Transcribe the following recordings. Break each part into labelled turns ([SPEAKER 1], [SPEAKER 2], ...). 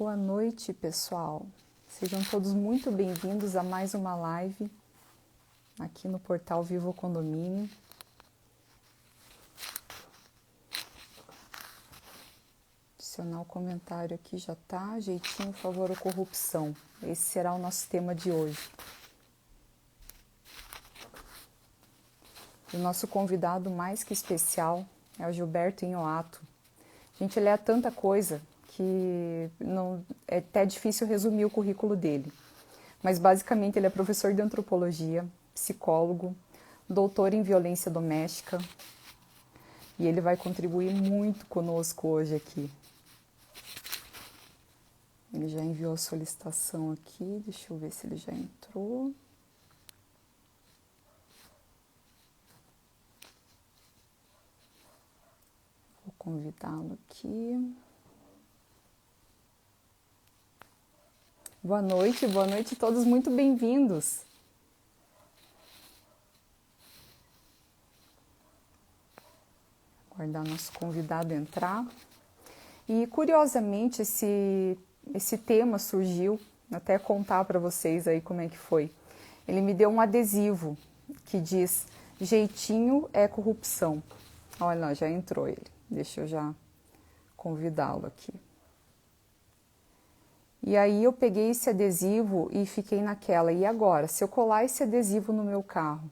[SPEAKER 1] Boa noite, pessoal. Sejam todos muito bem-vindos a mais uma live aqui no portal Vivo Condomínio. Adicionar o comentário aqui já tá. Jeitinho, favor ou corrupção. Esse será o nosso tema de hoje. O nosso convidado mais que especial é o Gilberto Inhoato. Gente, ele é tanta coisa que não, é até difícil resumir o currículo dele. Mas basicamente ele é professor de antropologia, psicólogo, doutor em violência doméstica e ele vai contribuir muito conosco hoje aqui. Ele já enviou a solicitação aqui, deixa eu ver se ele já entrou. Vou convidá-lo aqui. Boa noite todos, muito bem-vindos. Aguardar nosso convidado entrar. E curiosamente esse tema surgiu, até contar para vocês aí como é que foi. Ele me deu um adesivo que diz: jeitinho é corrupção. Olha lá, já entrou ele. Deixa eu já convidá-lo aqui. E aí eu peguei esse adesivo e fiquei naquela, e agora? Se eu colar esse adesivo no meu carro,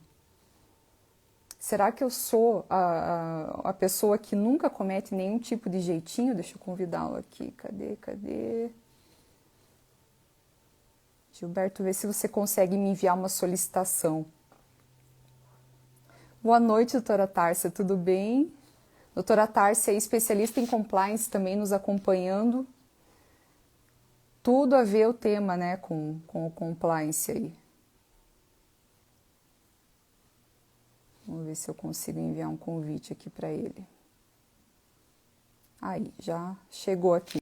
[SPEAKER 1] será que eu sou a pessoa que nunca comete nenhum tipo de jeitinho? Deixa eu convidá-lo aqui, cadê? Gilberto, vê se você consegue me enviar uma solicitação. Boa noite, doutora Tárcia, tudo bem? Doutora Tárcia é especialista em compliance também nos acompanhando. Tudo a ver o tema, né, com o compliance aí. Vamos ver se eu consigo enviar um convite aqui para ele. Aí, já chegou aqui.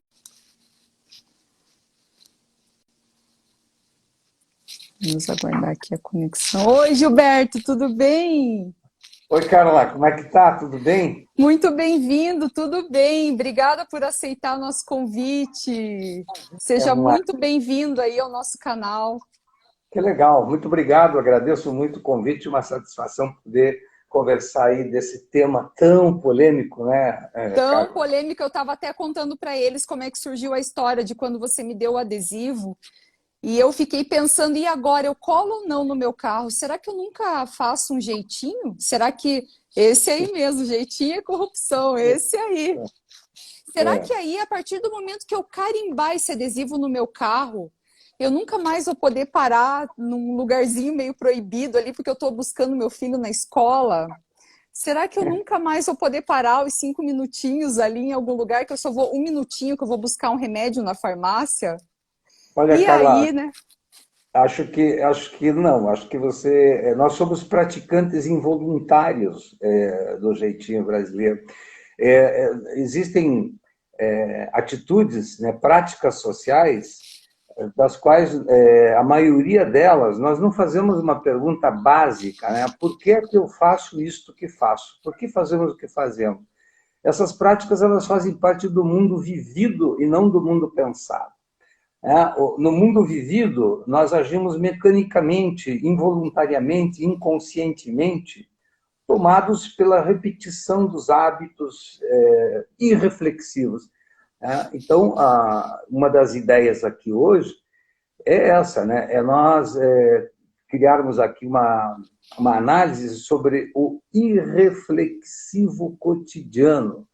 [SPEAKER 1] Vamos aguardar aqui a conexão. Oi, Gilberto, tudo bem?
[SPEAKER 2] Oi, Carla, como é que tá? Tudo bem?
[SPEAKER 1] Muito bem-vindo, tudo bem. Obrigada por aceitar o nosso convite.
[SPEAKER 2] É
[SPEAKER 1] Seja
[SPEAKER 2] uma...
[SPEAKER 1] muito bem-vindo aí ao nosso canal.
[SPEAKER 2] Que legal, muito obrigado, agradeço muito o convite, uma satisfação poder conversar aí desse tema tão polêmico, né,
[SPEAKER 1] Tão
[SPEAKER 2] Carla?
[SPEAKER 1] polêmica, eu estava até contando para eles como é que surgiu a história de quando você me deu o adesivo. E eu fiquei pensando, e agora, eu colo ou não no meu carro? Será que eu nunca faço um jeitinho? Será que esse aí mesmo, jeitinho é corrupção, esse aí. Será
[SPEAKER 2] É.
[SPEAKER 1] que aí, a partir do momento que eu carimbar esse adesivo no meu carro, eu nunca mais vou poder parar num lugarzinho meio proibido ali, porque eu estou buscando meu filho na escola? Será que eu nunca mais vou poder parar os 5 minutinhos ali em algum lugar, que eu só vou 1 minutinho, que eu vou buscar um remédio na farmácia?
[SPEAKER 2] Olha,
[SPEAKER 1] E
[SPEAKER 2] Carla,
[SPEAKER 1] aí, né?
[SPEAKER 2] acho que não, acho que você, nós somos praticantes involuntários do jeitinho brasileiro. Existem atitudes, né, práticas sociais das quais a maioria delas nós não fazemos uma pergunta básica, né? Por que é que eu faço isto que faço? Por que fazemos o que fazemos? Essas práticas elas fazem parte do mundo vivido e não do mundo pensado. Né? No mundo vivido, nós agimos mecanicamente, involuntariamente, inconscientemente, tomados pela repetição dos hábitos irreflexivos. Né? Então, uma das ideias aqui hoje é essa, né? É nós criarmos aqui uma análise sobre o irreflexivo cotidiano.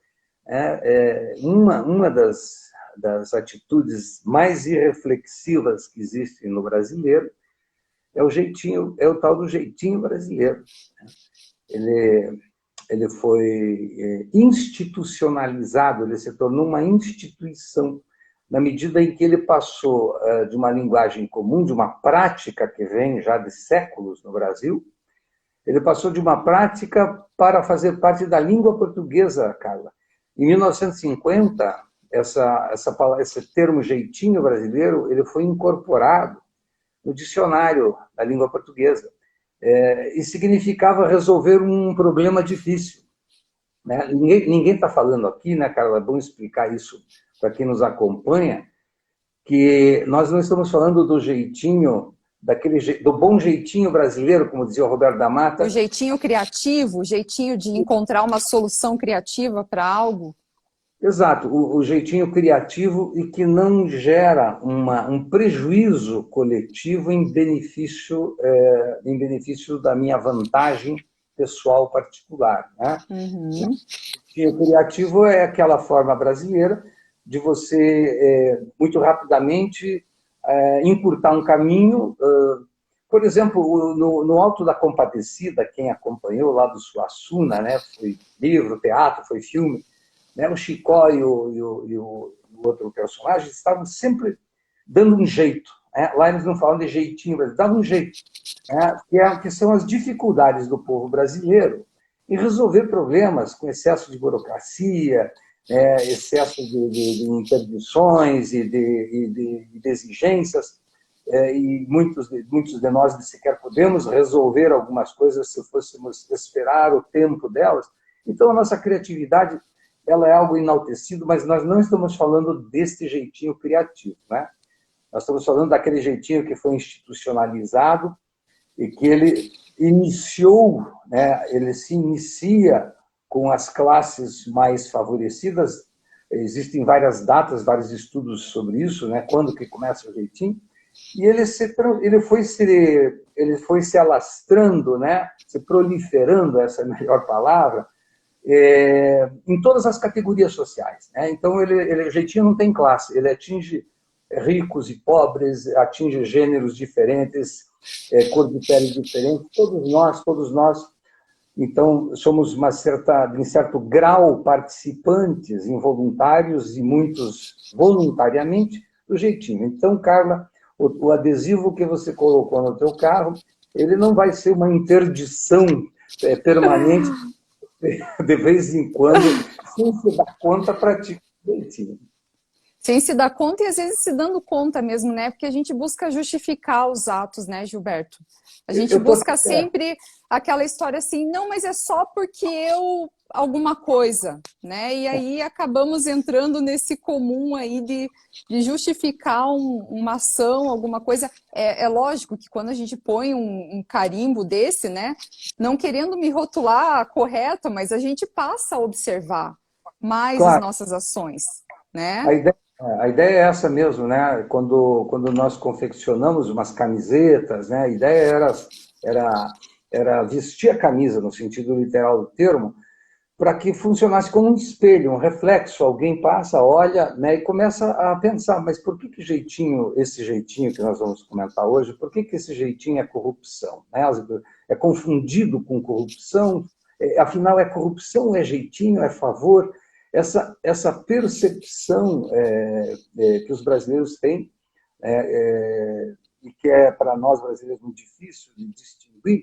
[SPEAKER 2] Uma das atitudes mais irreflexivas que existem no brasileiro é o jeitinho, é o tal do jeitinho brasileiro. Ele foi institucionalizado, ele se tornou uma instituição na medida em que ele passou de uma linguagem comum, de uma prática que vem já de séculos no Brasil, ele passou de uma prática para fazer parte da língua portuguesa, Carla. Em 1950, esse termo jeitinho brasileiro ele foi incorporado no dicionário da língua portuguesa e significava resolver um problema difícil. Né? Ninguém está falando aqui, né, Carla? É bom explicar isso para quem nos acompanha, que nós não estamos falando do jeitinho, do bom jeitinho brasileiro, como dizia o Roberto da Mata.
[SPEAKER 1] O jeitinho criativo, o jeitinho de encontrar uma solução criativa para algo.
[SPEAKER 2] Exato, o jeitinho criativo e que não gera um prejuízo coletivo em benefício da minha vantagem pessoal particular. Né?
[SPEAKER 1] Uhum.
[SPEAKER 2] O jeitinho criativo é aquela forma brasileira de você, muito rapidamente, encurtar um caminho. Por exemplo, no Alto da Compadecida, quem acompanhou lá do Suassuna, né, foi livro, teatro, foi filme, né? O Chicó e o outro personagem estavam sempre dando um jeito. Né? Lá eles não falam de jeitinho, eles davam um jeito. Né? Que são as dificuldades do povo brasileiro em resolver problemas com excesso de burocracia, excesso de interdições e de exigências. E muitos de nós sequer podemos resolver algumas coisas se fôssemos esperar o tempo delas. Então, a nossa criatividade ela é algo enaltecido, mas nós não estamos falando deste jeitinho criativo, né? Nós estamos falando daquele jeitinho que foi institucionalizado e que ele iniciou, né? Ele se inicia com as classes mais favorecidas. Existem várias datas, vários estudos sobre isso, né? Quando que começa o jeitinho? E ele foi se alastrando, né? Se proliferando, essa é a melhor palavra, em todas as categorias sociais. Né? Então, o jeitinho não tem classe, ele atinge ricos e pobres, atinge gêneros diferentes, cor de pele diferente, todos nós, então, somos em certo grau, participantes involuntários e muitos voluntariamente do jeitinho. Então, Carla, o adesivo que você colocou no teu carro, ele não vai ser uma interdição permanente. De vez em quando, sem se dar conta, pratica jeitinho.
[SPEAKER 1] Sem se dar conta e às vezes se dando conta mesmo, né? Porque a gente busca justificar os atos, né, Gilberto? A gente busca sempre aquela história assim, não, mas é só porque eu alguma coisa, né? E aí acabamos entrando nesse comum aí de justificar uma ação, alguma coisa. É lógico que quando a gente põe um carimbo desse, né? Não querendo me rotular correta, mas a gente passa a observar mais as nossas ações, né?
[SPEAKER 2] A ideia é essa mesmo, né? Quando nós confeccionamos umas camisetas, né? A ideia era vestir a camisa, no sentido literal do termo, para que funcionasse como um espelho, um reflexo. Alguém passa, olha, né, e começa a pensar, mas por que esse jeitinho que nós vamos comentar hoje, por que esse jeitinho é corrupção? Né? É confundido com corrupção? Afinal, é corrupção ou é jeitinho, é favor? Essa percepção que os brasileiros têm, e que é para nós brasileiros muito difícil de distinguir,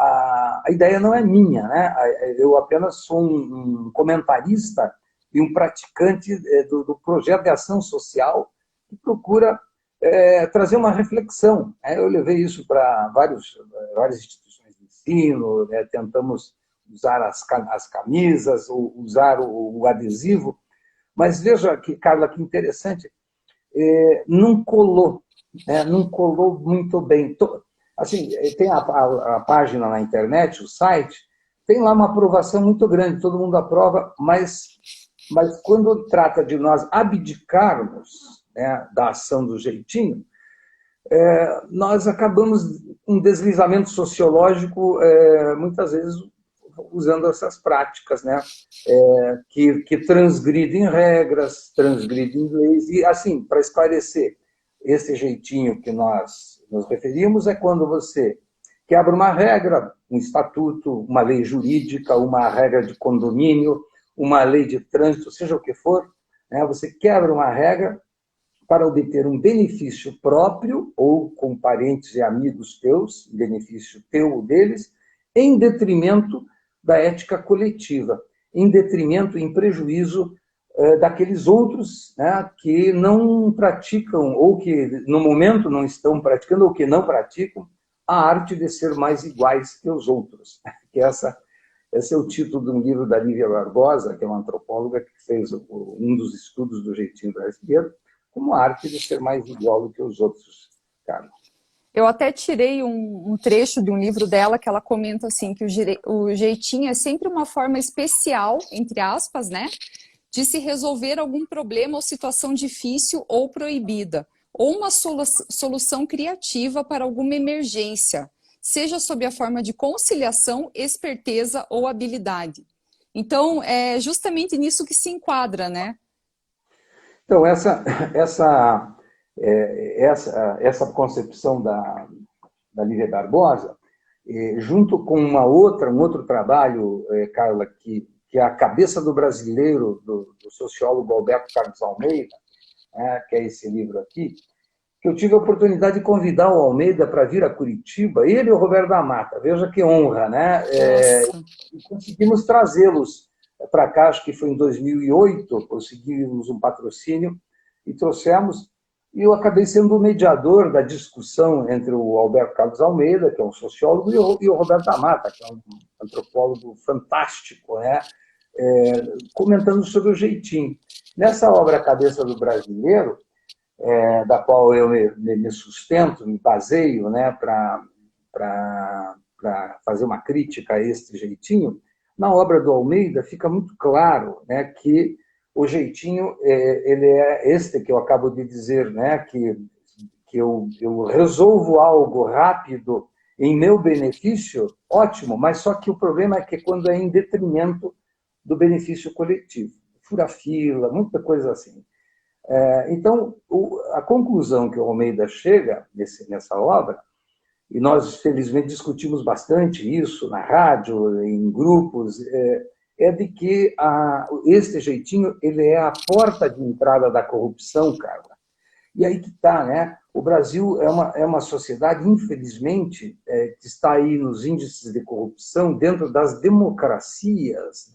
[SPEAKER 2] a ideia não é minha, né? Eu apenas sou um comentarista e um praticante do projeto de ação social que procura trazer uma reflexão. Eu levei isso para várias instituições de ensino, tentamos usar as camisas, usar o adesivo, mas veja, Carla, que interessante, não colou, né? Não colou muito bem. Assim, tem a página na internet, o site, tem lá uma aprovação muito grande, todo mundo aprova, mas quando trata de nós abdicarmos, né, da ação do jeitinho, nós acabamos um deslizamento sociológico, muitas vezes usando essas práticas, né, que transgridem regras, transgridem leis, e assim, para esclarecer, esse jeitinho que nós nos referimos é quando você quebra uma regra, um estatuto, uma lei jurídica, uma regra de condomínio, uma lei de trânsito, seja o que for, né? Você quebra uma regra para obter um benefício próprio ou com parentes e amigos teus, benefício teu ou deles, em detrimento da ética coletiva, em detrimento, em prejuízo daqueles outros, né, que não praticam, ou que no momento não estão praticando, ou que não praticam, a arte de ser mais iguais que os outros. Que esse é o título de um livro da Lívia Barbosa, que é uma antropóloga que fez um dos estudos do jeitinho brasileiro, como a arte de ser mais igual do que os outros, Carla.
[SPEAKER 1] Eu até tirei um trecho de um livro dela que ela comenta assim que o jeitinho é sempre uma forma especial, entre aspas, né, de se resolver algum problema ou situação difícil ou proibida, ou uma solução criativa para alguma emergência, seja sob a forma de conciliação, esperteza ou habilidade. Então, é justamente nisso que se enquadra, né?
[SPEAKER 2] Então, essa concepção da Lívia Barbosa, junto com um outro trabalho, Carla, que é a cabeça do brasileiro, do sociólogo Alberto Carlos Almeida, que é esse livro aqui, que eu tive a oportunidade de convidar o Almeida para vir a Curitiba, ele e o Roberto da Mata, veja que honra, né? E conseguimos trazê-los para cá, acho que foi em 2008, conseguimos um patrocínio e trouxemos, e eu acabei sendo o mediador da discussão entre o Alberto Carlos Almeida, que é um sociólogo, e o Roberto da Mata, que é um antropólogo fantástico, né? Comentando sobre o jeitinho. Nessa obra A Cabeça do Brasileiro, da qual eu me sustento, me baseio, né, para fazer uma crítica a este jeitinho, na obra do Almeida fica muito claro, né, que o jeitinho ele é este que eu acabo de dizer, né, que eu resolvo algo rápido em meu benefício, ótimo, mas só que o problema é que quando é em detrimento do benefício coletivo, fura fila, muita coisa assim. Então, a conclusão que o Almeida chega nessa obra, e nós, felizmente, discutimos bastante isso na rádio, em grupos, é de que este jeitinho ele é a porta de entrada da corrupção, Carla. E aí que está, né? O Brasil é uma sociedade, infelizmente, que está aí nos índices de corrupção dentro das democracias,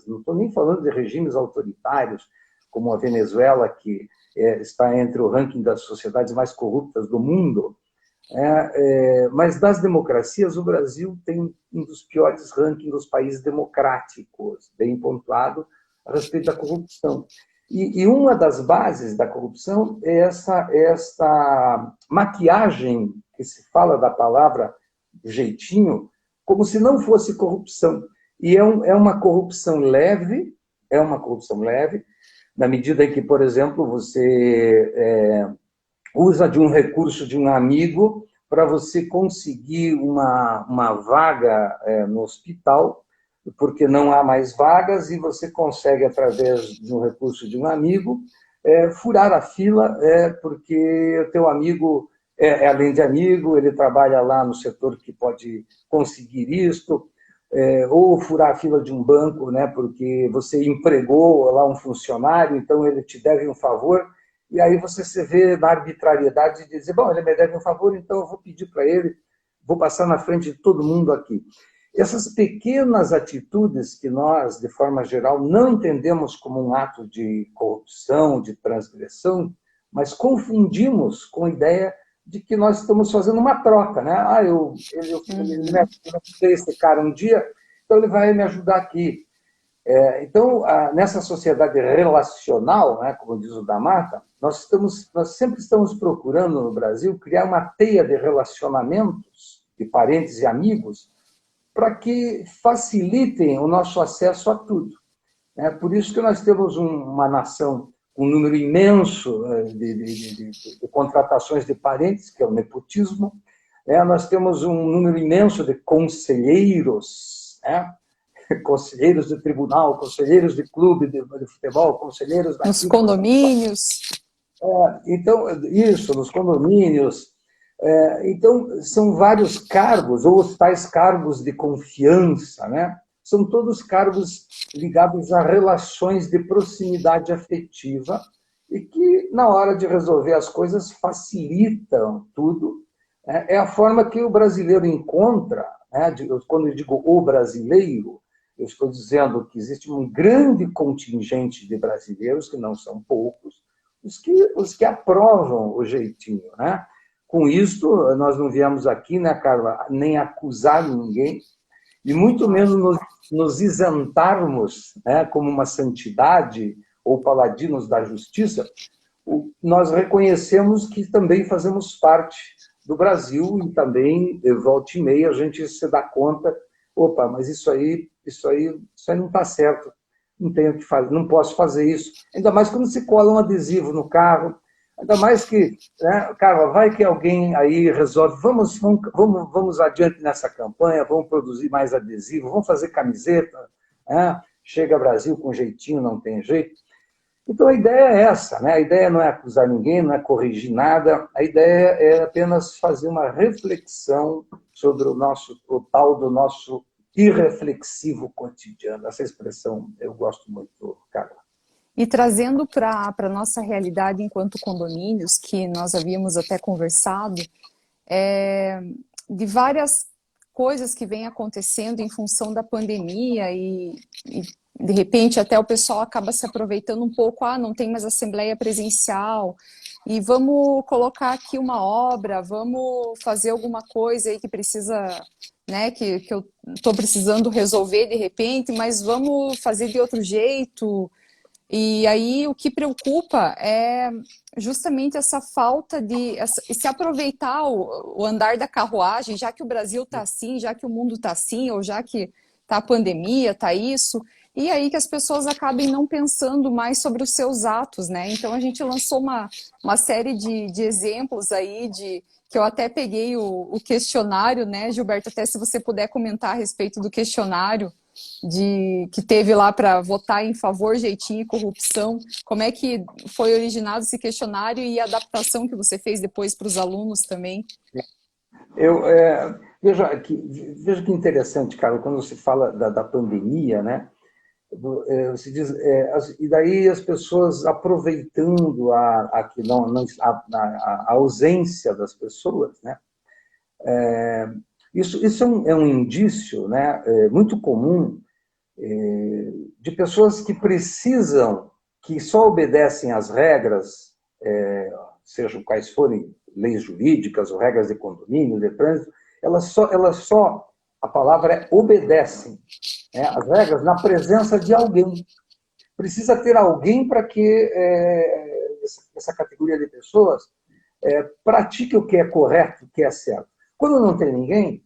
[SPEAKER 2] não estou nem falando de regimes autoritários, como a Venezuela, que está entre o ranking das sociedades mais corruptas do mundo, mas das democracias, o Brasil tem um dos piores rankings dos países democráticos, bem pontuado, a respeito da corrupção. E uma das bases da corrupção é essa maquiagem que se fala da palavra jeitinho, como se não fosse corrupção. E é uma corrupção leve, na medida em que, por exemplo, você usa de um recurso de um amigo para você conseguir uma vaga no hospital, porque não há mais vagas, e você consegue, através de um recurso de um amigo, furar a fila, porque o teu amigo além de amigo, ele trabalha lá no setor que pode conseguir isto, ou furar a fila de um banco, né, porque você empregou lá um funcionário, então ele te deve um favor, e aí você se vê na arbitrariedade de dizer, bom, ele me deve um favor, então eu vou pedir para ele, vou passar na frente de todo mundo aqui. Essas pequenas atitudes que nós, de forma geral, não entendemos como um ato de corrupção, de transgressão, mas confundimos com a ideia de que nós estamos fazendo uma troca, né? Ele me ajudou esse cara um dia, então ele vai me ajudar aqui. Então, nessa sociedade relacional, né, como diz o da Mata, nós sempre estamos procurando no Brasil criar uma teia de relacionamentos de parentes e amigos para que facilitem o nosso acesso a tudo. Por isso que nós temos uma nação com um número imenso de contratações de parentes, que é o nepotismo. Nós temos um número imenso de conselheiros, conselheiros de tribunal, conselheiros de clube de futebol, conselheiros...
[SPEAKER 1] Nos condomínios.
[SPEAKER 2] Então, isso, nos condomínios. Então, são vários cargos, ou os tais cargos de confiança, né? São todos cargos ligados a relações de proximidade afetiva e que, na hora de resolver as coisas, facilitam tudo. É a forma que o brasileiro encontra, né? Quando eu digo o brasileiro, eu estou dizendo que existe um grande contingente de brasileiros, que não são poucos, os que aprovam o jeitinho, né? Com isto, nós não viemos aqui, né, Carla, nem acusar ninguém, e muito menos nos isentarmos, né, como uma santidade ou paladinos da justiça, nós reconhecemos que também fazemos parte do Brasil e também, volta e meia, a gente se dá conta, opa, mas isso aí não está certo, não tenho o que fazer, não posso fazer isso. Ainda mais quando se cola um adesivo no carro, ainda mais que, né, cara, vai que alguém aí resolve, vamos adiante nessa campanha, vamos produzir mais adesivo, vamos fazer camiseta, né? Chega Brasil com jeitinho, não tem jeito. Então a ideia é essa, né? A ideia não é acusar ninguém, não é corrigir nada, a ideia é apenas fazer uma reflexão sobre o tal do nosso irreflexivo cotidiano. Essa expressão eu gosto muito, Carla.
[SPEAKER 1] E trazendo para a nossa realidade enquanto condomínios, que nós havíamos até conversado, de várias coisas que vêm acontecendo em função da pandemia e de repente até o pessoal acaba se aproveitando um pouco, não tem mais assembleia presencial, e vamos colocar aqui uma obra, vamos fazer alguma coisa aí que precisa, né, que eu estou precisando resolver de repente, mas vamos fazer de outro jeito. E aí o que preocupa é justamente essa falta de se aproveitar o andar da carruagem, já que o Brasil está assim, já que o mundo está assim, ou já que está a pandemia, está isso, e aí que as pessoas acabem não pensando mais sobre os seus atos, né? Então a gente lançou uma série de exemplos aí, que eu até peguei o questionário, né, Gilberto, até se você puder comentar a respeito do questionário que teve lá para votar em favor, jeitinho e corrupção. Como é que foi originado esse questionário e a adaptação que você fez depois para os alunos também?
[SPEAKER 2] Veja que interessante, cara, quando se fala da pandemia, né? Se diz, e daí as pessoas aproveitando a ausência das pessoas, né? Isso é um indício, né, muito comum de pessoas que precisam, que só obedecem às regras, sejam quais forem leis jurídicas ou regras de condomínio, de trânsito, a palavra é obedecem, né, as regras na presença de alguém. Precisa ter alguém para que essa categoria de pessoas pratique o que é correto, o que é certo. Quando não tem ninguém,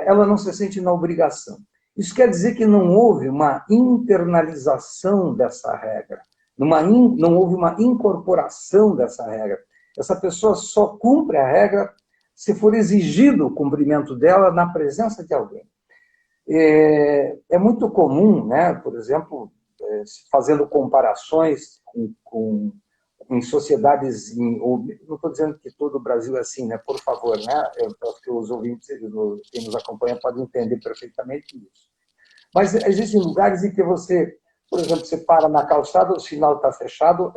[SPEAKER 2] ela não se sente na obrigação. Isso quer dizer que não houve uma internalização dessa regra, não houve uma incorporação dessa regra. Essa pessoa só cumpre a regra se for exigido o cumprimento dela na presença de alguém. É muito comum, né, por exemplo, fazendo comparações em sociedades, não estou dizendo que todo o Brasil é assim, né? Por favor, né? Eu acho que os ouvintes, quem nos acompanha, podem entender perfeitamente isso. Mas existem lugares em que você, por exemplo, você para na calçada, o sinal está fechado,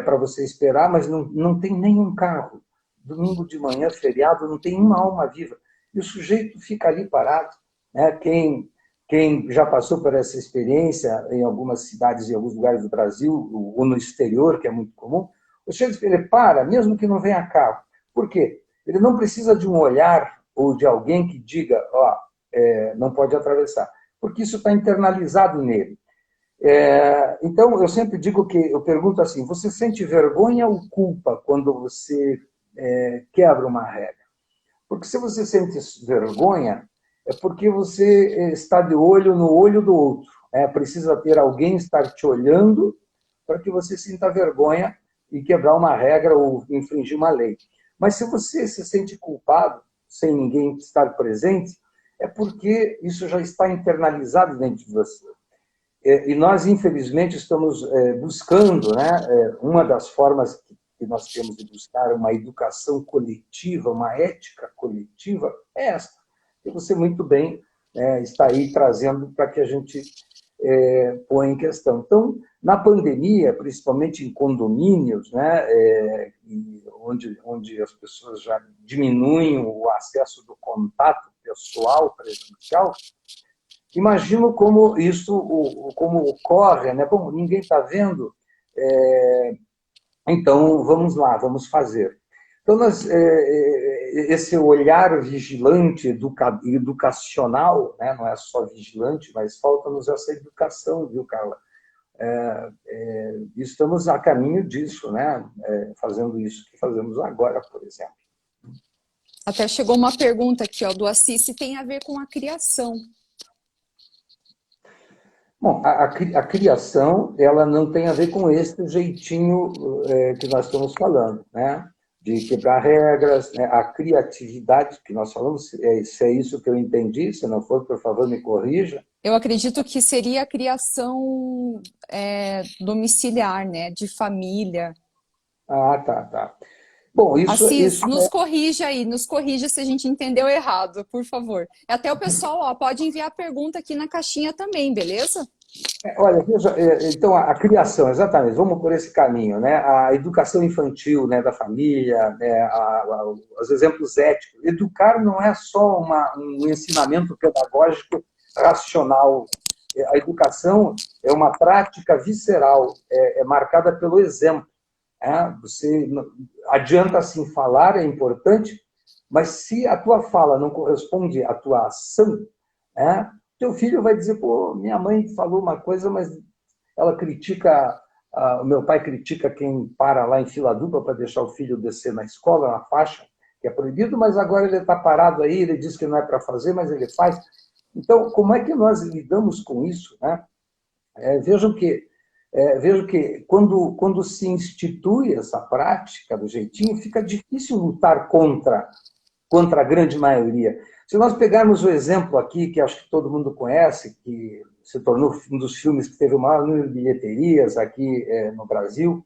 [SPEAKER 2] para você esperar, mas não tem nenhum carro. Domingo de manhã, feriado, não tem uma alma viva. E o sujeito fica ali parado, né? Quem já passou por essa experiência em algumas cidades, em alguns lugares do Brasil, ou no exterior, que é muito comum, o sujeito ele para, mesmo que não venha carro. Por quê? Ele não precisa de um olhar ou de alguém que diga, não pode atravessar, porque isso está internalizado nele. Então, eu sempre digo eu pergunto assim, você sente vergonha ou culpa quando você quebra uma regra? Porque se você sente vergonha, é porque você está de olho no olho do outro. Precisa ter alguém estar te olhando para que você sinta vergonha e quebrar uma regra ou infringir uma lei. Mas se você se sente culpado, sem ninguém estar presente, é porque isso já está internalizado dentro de você. E nós, infelizmente, estamos buscando, né, uma das formas que nós temos de buscar uma educação coletiva, uma ética coletiva, é esta. Que você muito bem está aí trazendo para que a gente põe em questão. Então, na pandemia, principalmente em condomínios, né, onde as pessoas já diminuem o acesso do contato pessoal, presencial, imagino como isso como ocorre, né? Bom, ninguém está vendo, então vamos lá, vamos fazer. Então, esse olhar vigilante, educacional, né? Não é só vigilante, mas falta-nos essa educação, viu, Carla? estamos a caminho disso, né? Fazendo isso que fazemos agora, por exemplo.
[SPEAKER 1] Até chegou uma pergunta aqui, ó, do Assis, se tem a ver com a criação.
[SPEAKER 2] Bom, a criação, ela não tem a ver com esse jeitinho que nós estamos falando, né? De quebrar regras, né? A criatividade que nós falamos, se é isso que eu entendi, se não for, por favor, me corrija.
[SPEAKER 1] Eu acredito que seria a criação domiciliar, né? De família.
[SPEAKER 2] Ah, tá. Bom,
[SPEAKER 1] Assis, nos corrija aí, nos corrija se a gente entendeu errado, por favor. Até o pessoal, ó, pode enviar pergunta aqui na caixinha também, beleza?
[SPEAKER 2] Olha, veja, então a criação, exatamente, vamos por esse caminho, né? A educação infantil, né, da família, né, os exemplos éticos. Educar não é só um ensinamento pedagógico racional. A educação é uma prática visceral, é marcada pelo exemplo. Você adianta assim falar, é importante, mas se a tua fala não corresponde à tua ação, teu filho vai dizer, pô, minha mãe falou uma coisa, mas ela critica, o meu pai critica quem para lá em fila dupla para deixar o filho descer na escola, na faixa, que é proibido, mas agora ele está parado aí, ele diz que não é para fazer, mas ele faz. Então, como é que nós lidamos com isso, né? Vejo que quando se institui essa prática do jeitinho, fica difícil lutar contra a grande maioria. Se nós pegarmos o exemplo aqui, que acho que todo mundo conhece, que se tornou um dos filmes que teve o maior número de bilheterias aqui no Brasil,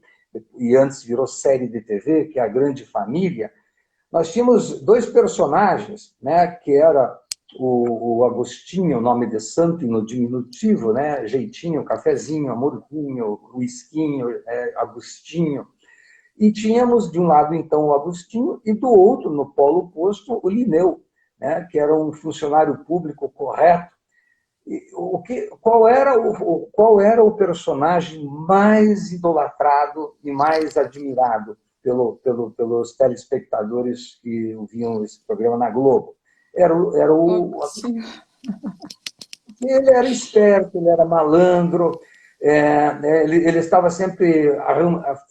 [SPEAKER 2] e antes virou série de TV, que é A Grande Família, nós tínhamos dois personagens, né, que era o Agostinho, nome de santo no diminutivo, né, Jeitinho, Cafezinho, Amorzinho, Whiskinho, Agostinho. E tínhamos, de um lado, então, o Agostinho, e do outro, no polo oposto, o Linneu, né, que era um funcionário público correto. Qual era o personagem mais idolatrado e mais admirado pelos telespectadores que viam esse programa na Globo? Era o Agostinho. Ele era esperto, ele era malandro, ele estava sempre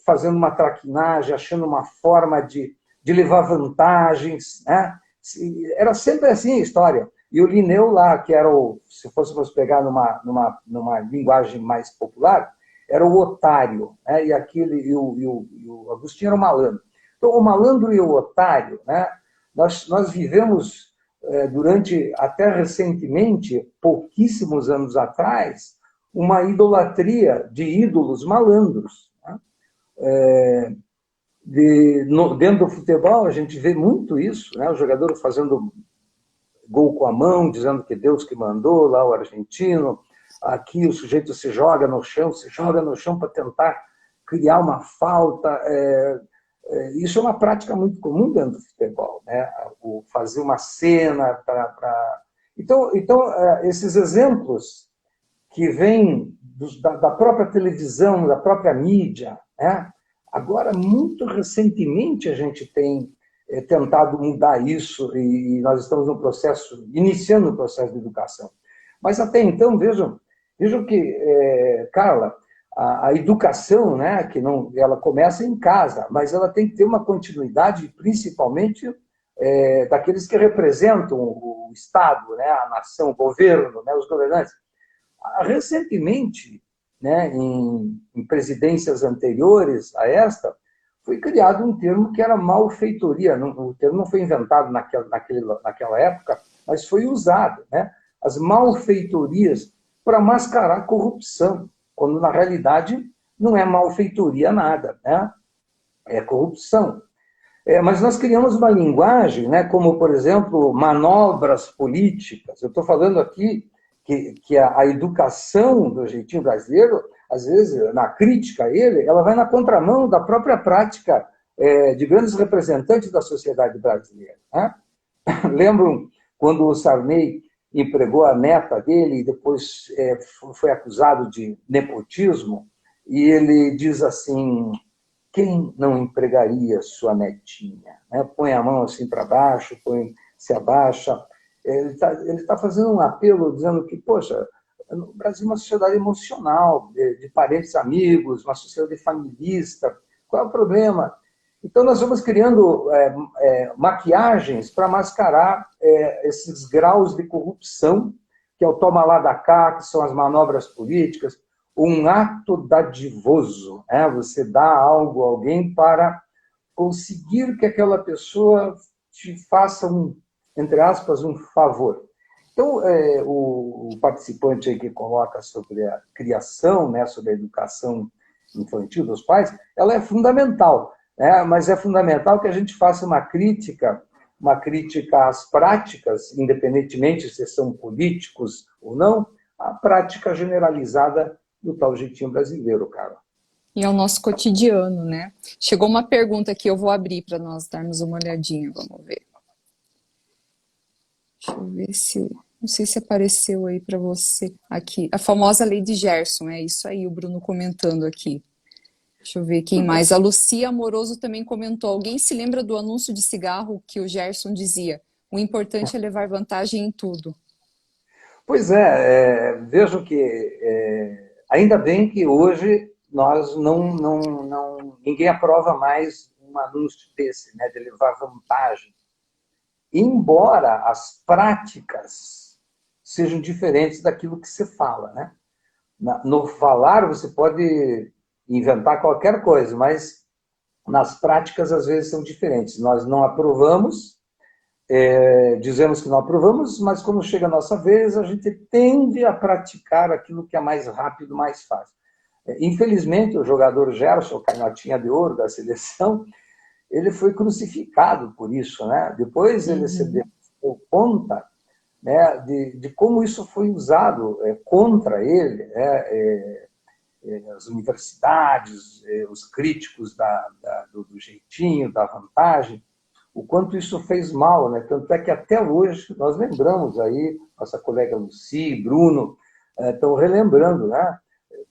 [SPEAKER 2] fazendo uma traquinagem, achando uma forma de levar vantagens, né? Era sempre assim a história. E o Linneu lá, que era se fôssemos pegar numa linguagem mais popular, era o otário, né? E o Agostinho era o malandro. Então, o malandro e o otário, né? Nós vivemos durante, até recentemente, pouquíssimos anos atrás, uma idolatria de ídolos malandros. Né? Dentro do futebol, a gente vê muito isso, né? O jogador fazendo gol com a mão, dizendo que Deus que mandou, lá o argentino. Aqui o sujeito se joga no chão para tentar criar uma falta. Isso é uma prática muito comum dentro do futebol, né? O fazer uma cena para... Então, esses exemplos que vêm da própria televisão, da própria mídia, né? Agora, muito recentemente, a gente tem tentado mudar isso e nós estamos iniciando o processo de educação. Mas até então, vejam que, Carla, a educação, né, que não, ela começa em casa, mas ela tem que ter uma continuidade, principalmente daqueles que representam o Estado, né, a nação, o governo, né, os governantes. Recentemente, né, em presidências anteriores a esta, foi criado um termo que era malfeitoria. O termo não foi inventado naquela época, mas foi usado, né? As malfeitorias para mascarar corrupção, quando na realidade não é malfeitoria nada, né? É corrupção. Mas nós criamos uma linguagem, né, como, por exemplo, manobras políticas. Eu estou falando aqui que a educação do jeitinho brasileiro, às vezes, na crítica a ele, ela vai na contramão da própria prática de grandes representantes da sociedade brasileira. Né? Lembram quando o Sarney empregou a neta dele e depois foi acusado de nepotismo? E ele diz assim, quem não empregaria sua netinha? Né? Põe a mão assim para baixo, se abaixa. Ele está fazendo um apelo dizendo que, poxa, no Brasil, uma sociedade emocional, de parentes amigos, uma sociedade familista. Qual é o problema? Então, nós vamos criando maquiagens para mascarar esses graus de corrupção, que é o toma lá da cá, que são as manobras políticas, um ato dadivoso. Você dá algo a alguém para conseguir que aquela pessoa te faça entre aspas, um favor. Então, o participante aí que coloca sobre a criação, né, sobre a educação infantil dos pais, ela é fundamental, né, mas é fundamental que a gente faça uma crítica às práticas, independentemente se são políticos ou não, a prática generalizada do tal jeitinho brasileiro, cara.
[SPEAKER 1] E é o nosso cotidiano, né? Chegou uma pergunta aqui, eu vou abrir para nós darmos uma olhadinha, vamos ver. Deixa eu ver se... Não sei se apareceu aí para você. Aqui, a famosa lei de Gerson, é isso aí, o Bruno comentando aqui. Deixa eu ver quem mais. A Lucia Amoroso também comentou. Alguém se lembra do anúncio de cigarro que o Gerson dizia? O importante é levar vantagem em tudo.
[SPEAKER 2] Pois vejo que ainda bem que hoje nós ninguém aprova mais um anúncio desse, né, de levar vantagem. Embora as práticas sejam diferentes daquilo que se fala, né? No falar você pode inventar qualquer coisa, mas nas práticas às vezes são diferentes. Nós não aprovamos, dizemos que não aprovamos, mas quando chega a nossa vez a gente tende a praticar aquilo que é mais rápido, mais fácil. Infelizmente o jogador Gerson, canhotinha de ouro da seleção, ele foi crucificado por isso, né? Depois ele se deu conta, né, de como isso foi usado contra ele, as universidades, os críticos do jeitinho, da vantagem, o quanto isso fez mal, né? Tanto é que até hoje nós lembramos aí, nossa colega Lucy, Bruno, estão relembrando, né?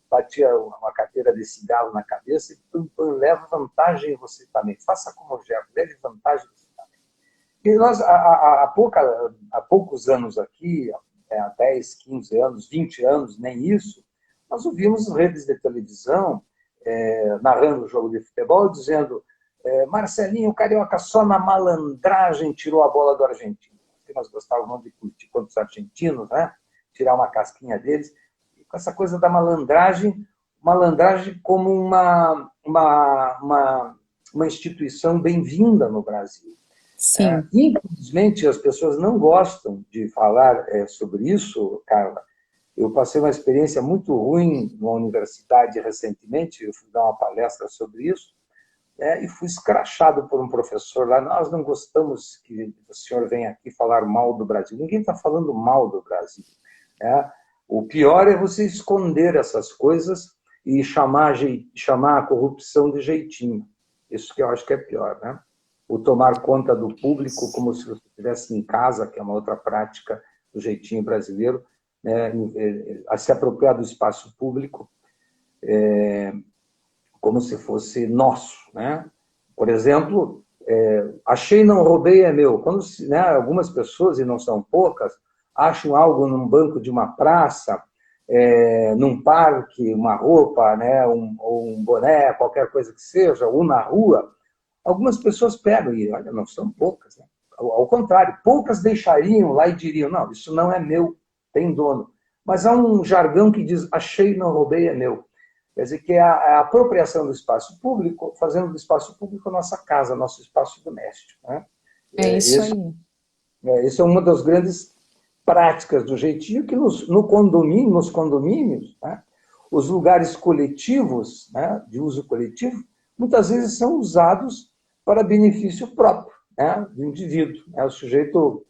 [SPEAKER 2] Batia uma carteira de cigarro na cabeça e leva vantagem em você também. Faça como o Gerson, leve vantagem em você também. E nós, há poucos anos aqui, há 10, 15 anos, 20 anos, nem isso, nós ouvimos redes de televisão narrando o jogo de futebol, dizendo Marcelinho Carioca só na malandragem tirou a bola do argentino. Porque nós gostávamos de curtir contra os argentinos, né? Tirar uma casquinha deles. E com essa coisa da malandragem como uma instituição bem-vinda no Brasil.
[SPEAKER 1] Sim.
[SPEAKER 2] Infelizmente, as pessoas não gostam de falar sobre isso, Carla. Eu passei uma experiência muito ruim numa universidade recentemente, eu fui dar uma palestra sobre isso, e fui escrachado por um professor lá. Nós não gostamos que o senhor venha aqui falar mal do Brasil. Ninguém está falando mal do Brasil. O pior é você esconder essas coisas e chamar a corrupção de jeitinho. Isso que eu acho que é pior, né? O tomar conta do público como se você estivesse em casa, que é uma outra prática do jeitinho brasileiro, né? A se apropriar do espaço público como se fosse nosso, né? Por exemplo, achei, não roubei, é meu. Quando, né, algumas pessoas, e não são poucas, acham algo num banco de uma praça, num parque, uma roupa, né, ou um boné, qualquer coisa que seja, ou na rua, algumas pessoas pegam e, olha, não são poucas, né? Ao contrário, poucas deixariam lá e diriam, não, isso não é meu, tem dono. Mas há um jargão que diz, achei, não roubei, é meu. Quer dizer, que é a apropriação do espaço público, fazendo do espaço público a nossa casa, nosso espaço doméstico, né?
[SPEAKER 1] É isso aí.
[SPEAKER 2] Isso é uma das grandes práticas do jeitinho, que nos condomínios, né, os lugares coletivos, né, de uso coletivo, muitas vezes são usados para benefício próprio, né, do indivíduo. Né? O sujeito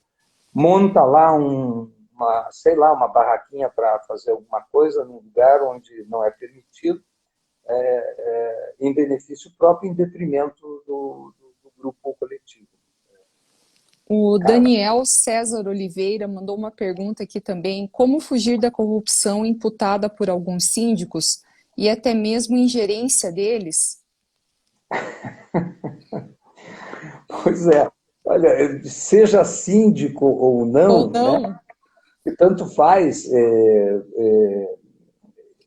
[SPEAKER 2] monta lá uma barraquinha para fazer alguma coisa num lugar onde não é permitido, em benefício próprio, em detrimento do grupo coletivo.
[SPEAKER 1] O Daniel César Oliveira mandou uma pergunta aqui também. Como fugir da corrupção imputada por alguns síndicos e até mesmo ingerência deles?
[SPEAKER 2] Pois é. Olha, seja síndico ou não,
[SPEAKER 1] Ou não?
[SPEAKER 2] né? tanto faz.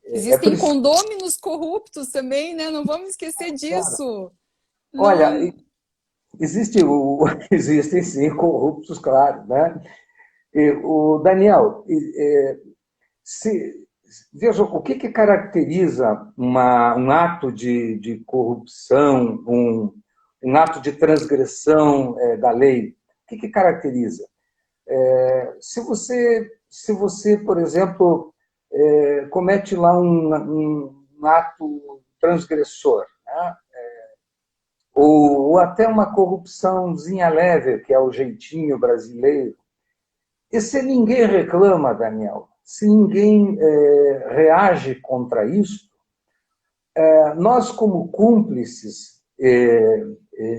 [SPEAKER 1] Existem condôminos corruptos também, né? Não vamos esquecer disso.
[SPEAKER 2] Olha,
[SPEAKER 1] Não...
[SPEAKER 2] existem sim corruptos, claro, né? O Daniel, veja, o que caracteriza um ato de corrupção, um ato de transgressão da lei? O que caracteriza? Se você, por exemplo, comete lá um ato transgressor, né? Ou até uma corrupçãozinha leve, que é o jeitinho brasileiro, e se ninguém reclama, Daniel, se ninguém reage contra isso, nós, como cúmplices,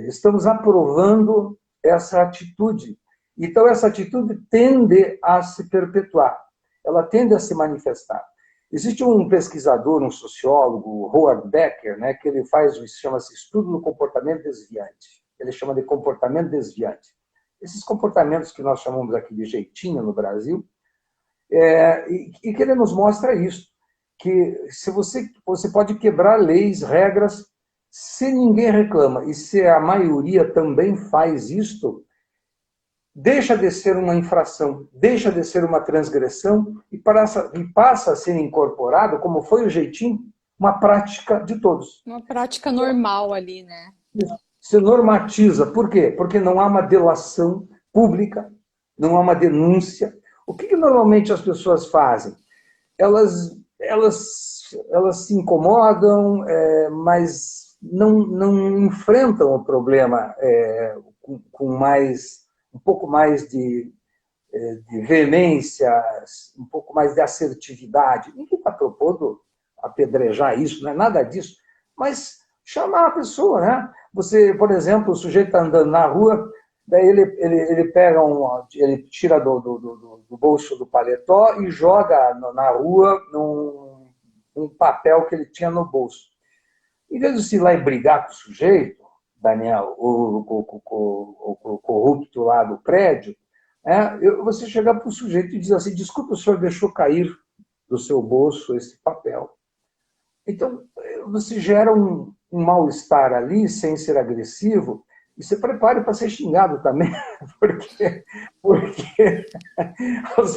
[SPEAKER 2] estamos aprovando essa atitude. Então, essa atitude tende a se perpetuar, ela tende a se manifestar. Existe um pesquisador, um sociólogo, Howard Becker, né, que ele faz o que chama-se estudo do comportamento desviante. Ele chama de comportamento desviante. Esses comportamentos que nós chamamos aqui de jeitinho no Brasil, e que ele nos mostra isso, que se você pode quebrar leis, regras, se ninguém reclama, e se a maioria também faz isto, deixa de ser uma infração, deixa de ser uma transgressão e passa a ser incorporado, como foi o jeitinho, uma prática de todos.
[SPEAKER 1] Uma prática normal ali, né?
[SPEAKER 2] Se normatiza. Por quê? Porque não há uma delação pública, não há uma denúncia. O que normalmente as pessoas fazem? Elas se incomodam, mas não enfrentam o problema com um pouco mais de veemência, um pouco mais de assertividade. Ninguém está propondo apedrejar isso, não é nada disso, mas chamar a pessoa, né? Você, por exemplo, o sujeito está andando na rua, daí ele pega ele tira do bolso do paletó e joga na rua num papel que ele tinha no bolso. Em vez de se ir lá e brigar com o sujeito, Daniel, o corrupto lá do prédio, você chegar para o sujeito e dizer assim: desculpe, o senhor deixou cair do seu bolso esse papel. Então, você gera um mal-estar ali, sem ser agressivo, e se prepare para ser xingado também, porque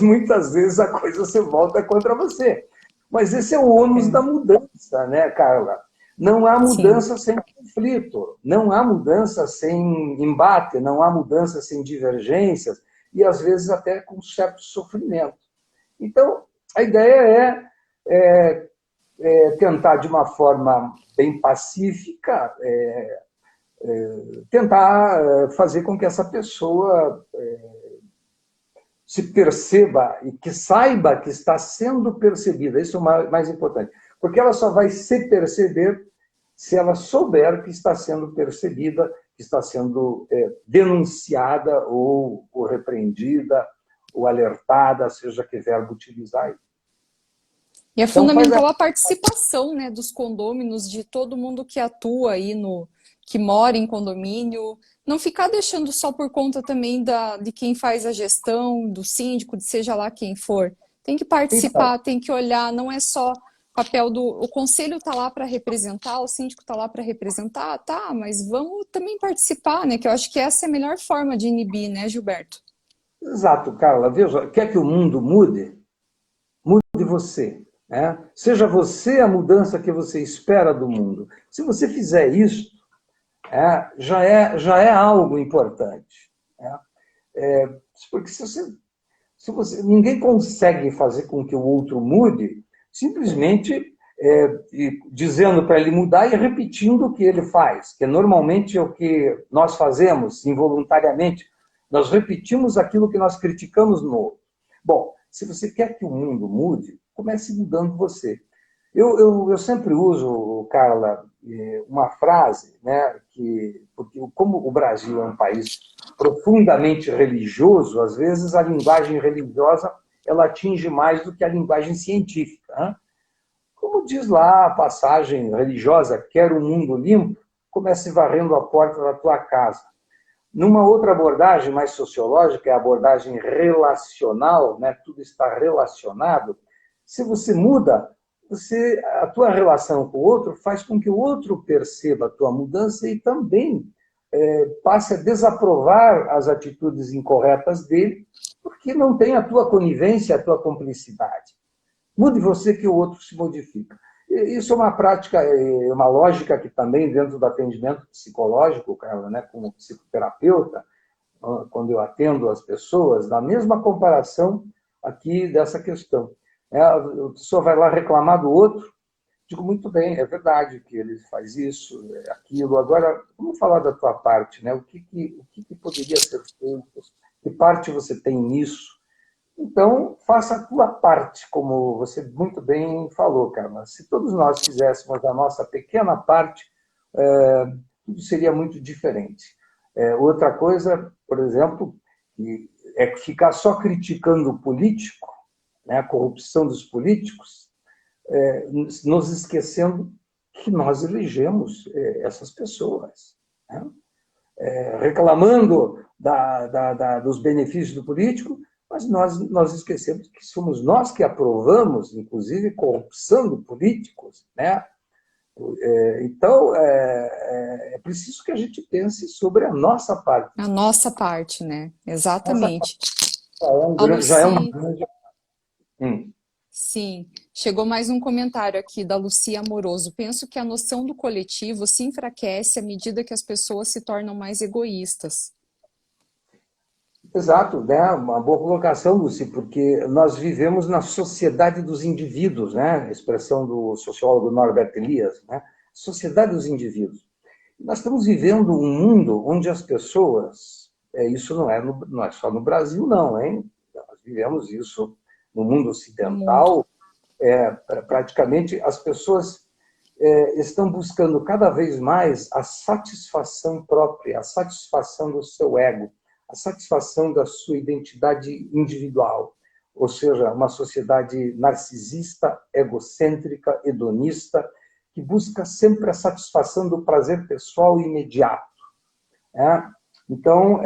[SPEAKER 2] muitas vezes a coisa se volta contra você. Mas esse é o ônus da mudança, né, Carla? Não há mudança sem conflito, não há mudança sem embate, não há mudança sem divergências, e às vezes até com certo sofrimento. Então, a ideia é tentar, de uma forma bem pacífica, tentar fazer com que essa pessoa se perceba e que saiba que está sendo percebida. Isso é o mais importante. Porque ela só vai se perceber se ela souber que está sendo percebida, que está sendo denunciada ou repreendida ou alertada, seja que verbo utilizar.
[SPEAKER 1] E é fundamental a participação, né, dos condôminos, de todo mundo que atua aí que mora em condomínio, não ficar deixando só por conta também de quem faz a gestão, do síndico, de seja lá quem for. Tem que participar, tem que olhar, não é só papel o conselho está lá para representar, o síndico está lá para representar, tá, mas vamos também participar, né, que eu acho que essa é a melhor forma de inibir, né, Gilberto?
[SPEAKER 2] Exato, Carla. Veja, quer que o mundo mude? Mude você. Seja você a mudança que você espera do mundo. Se você fizer isso, já é algo importante. Porque ninguém consegue fazer com que o outro mude simplesmente dizendo para ele mudar e repetindo o que ele faz, que normalmente é o que nós fazemos involuntariamente. Nós repetimos aquilo que nós criticamos no outro. Bom, se você quer que o mundo mude, comece mudando você. Eu sempre uso, Carla, uma frase, né, porque como o Brasil é um país profundamente religioso, às vezes a linguagem religiosa ela atinge mais do que a linguagem científica. Né? Como diz lá a passagem religiosa, quer um mundo limpo, comece varrendo a porta da tua casa. Numa outra abordagem mais sociológica, é a abordagem relacional, né? Tudo está relacionado. Se você muda, a tua relação com o outro faz com que o outro perceba a tua mudança e também passe a desaprovar as atitudes incorretas dele, porque não tem a tua conivência, a tua cumplicidade. Mude você que o outro se modifica. Isso é uma prática, uma lógica que também dentro do atendimento psicológico, Carla, né, como psicoterapeuta, quando eu atendo as pessoas, na mesma comparação aqui dessa questão. A pessoa vai lá reclamar do outro, digo, muito bem, é verdade que ele faz isso, aquilo. Agora, vamos falar da tua parte, né? O que poderia ser feito? Que parte você tem nisso? Então, faça a tua parte, como você muito bem falou, Carla. Se todos nós fizéssemos a nossa pequena parte, tudo seria muito diferente. Outra coisa, por exemplo, é ficar só criticando o político, né, a corrupção dos políticos, nos esquecendo que nós elegemos essas pessoas, né? Reclamando dos benefícios do político, mas nós esquecemos que somos nós que aprovamos, inclusive, corrupção de políticos, né? Então, é preciso que a gente pense sobre a nossa parte.
[SPEAKER 1] A nossa parte, né? Exatamente.
[SPEAKER 2] Já é uma grande...
[SPEAKER 1] Sim, chegou mais um comentário aqui da Lucia Amoroso. Penso que a noção do coletivo se enfraquece à medida que as pessoas se tornam mais egoístas.
[SPEAKER 2] Exato, né? Uma boa colocação, Lucy, porque nós vivemos na sociedade dos indivíduos, né? A expressão do sociólogo Norbert Elias, né? Sociedade dos indivíduos. Nós estamos vivendo um mundo onde as pessoas, isso não é só no Brasil, não, hein? Nós vivemos isso no mundo ocidental, praticamente as pessoas estão buscando cada vez mais a satisfação própria, a satisfação do seu ego, a satisfação da sua identidade individual, ou seja, uma sociedade narcisista, egocêntrica, hedonista, que busca sempre a satisfação do prazer pessoal imediato. Então,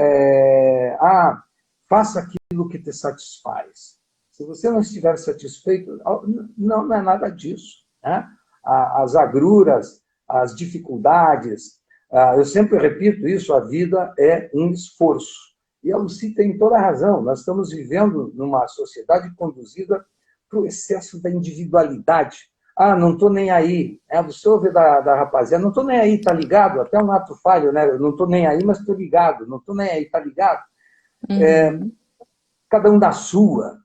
[SPEAKER 2] faça aquilo que te satisfaz. Se você não estiver satisfeito, não é nada disso, né? As agruras, as dificuldades, eu sempre repito isso, a vida é um esforço. E a Lucy tem toda a razão, nós estamos vivendo numa sociedade conduzida para o excesso da individualidade. Não estou nem aí. Você ouve da rapaziada, não estou nem aí, tá ligado? Até um ato falho, né? Eu não estou nem aí, mas estou ligado. Não estou nem aí, tá ligado? Cada um da sua,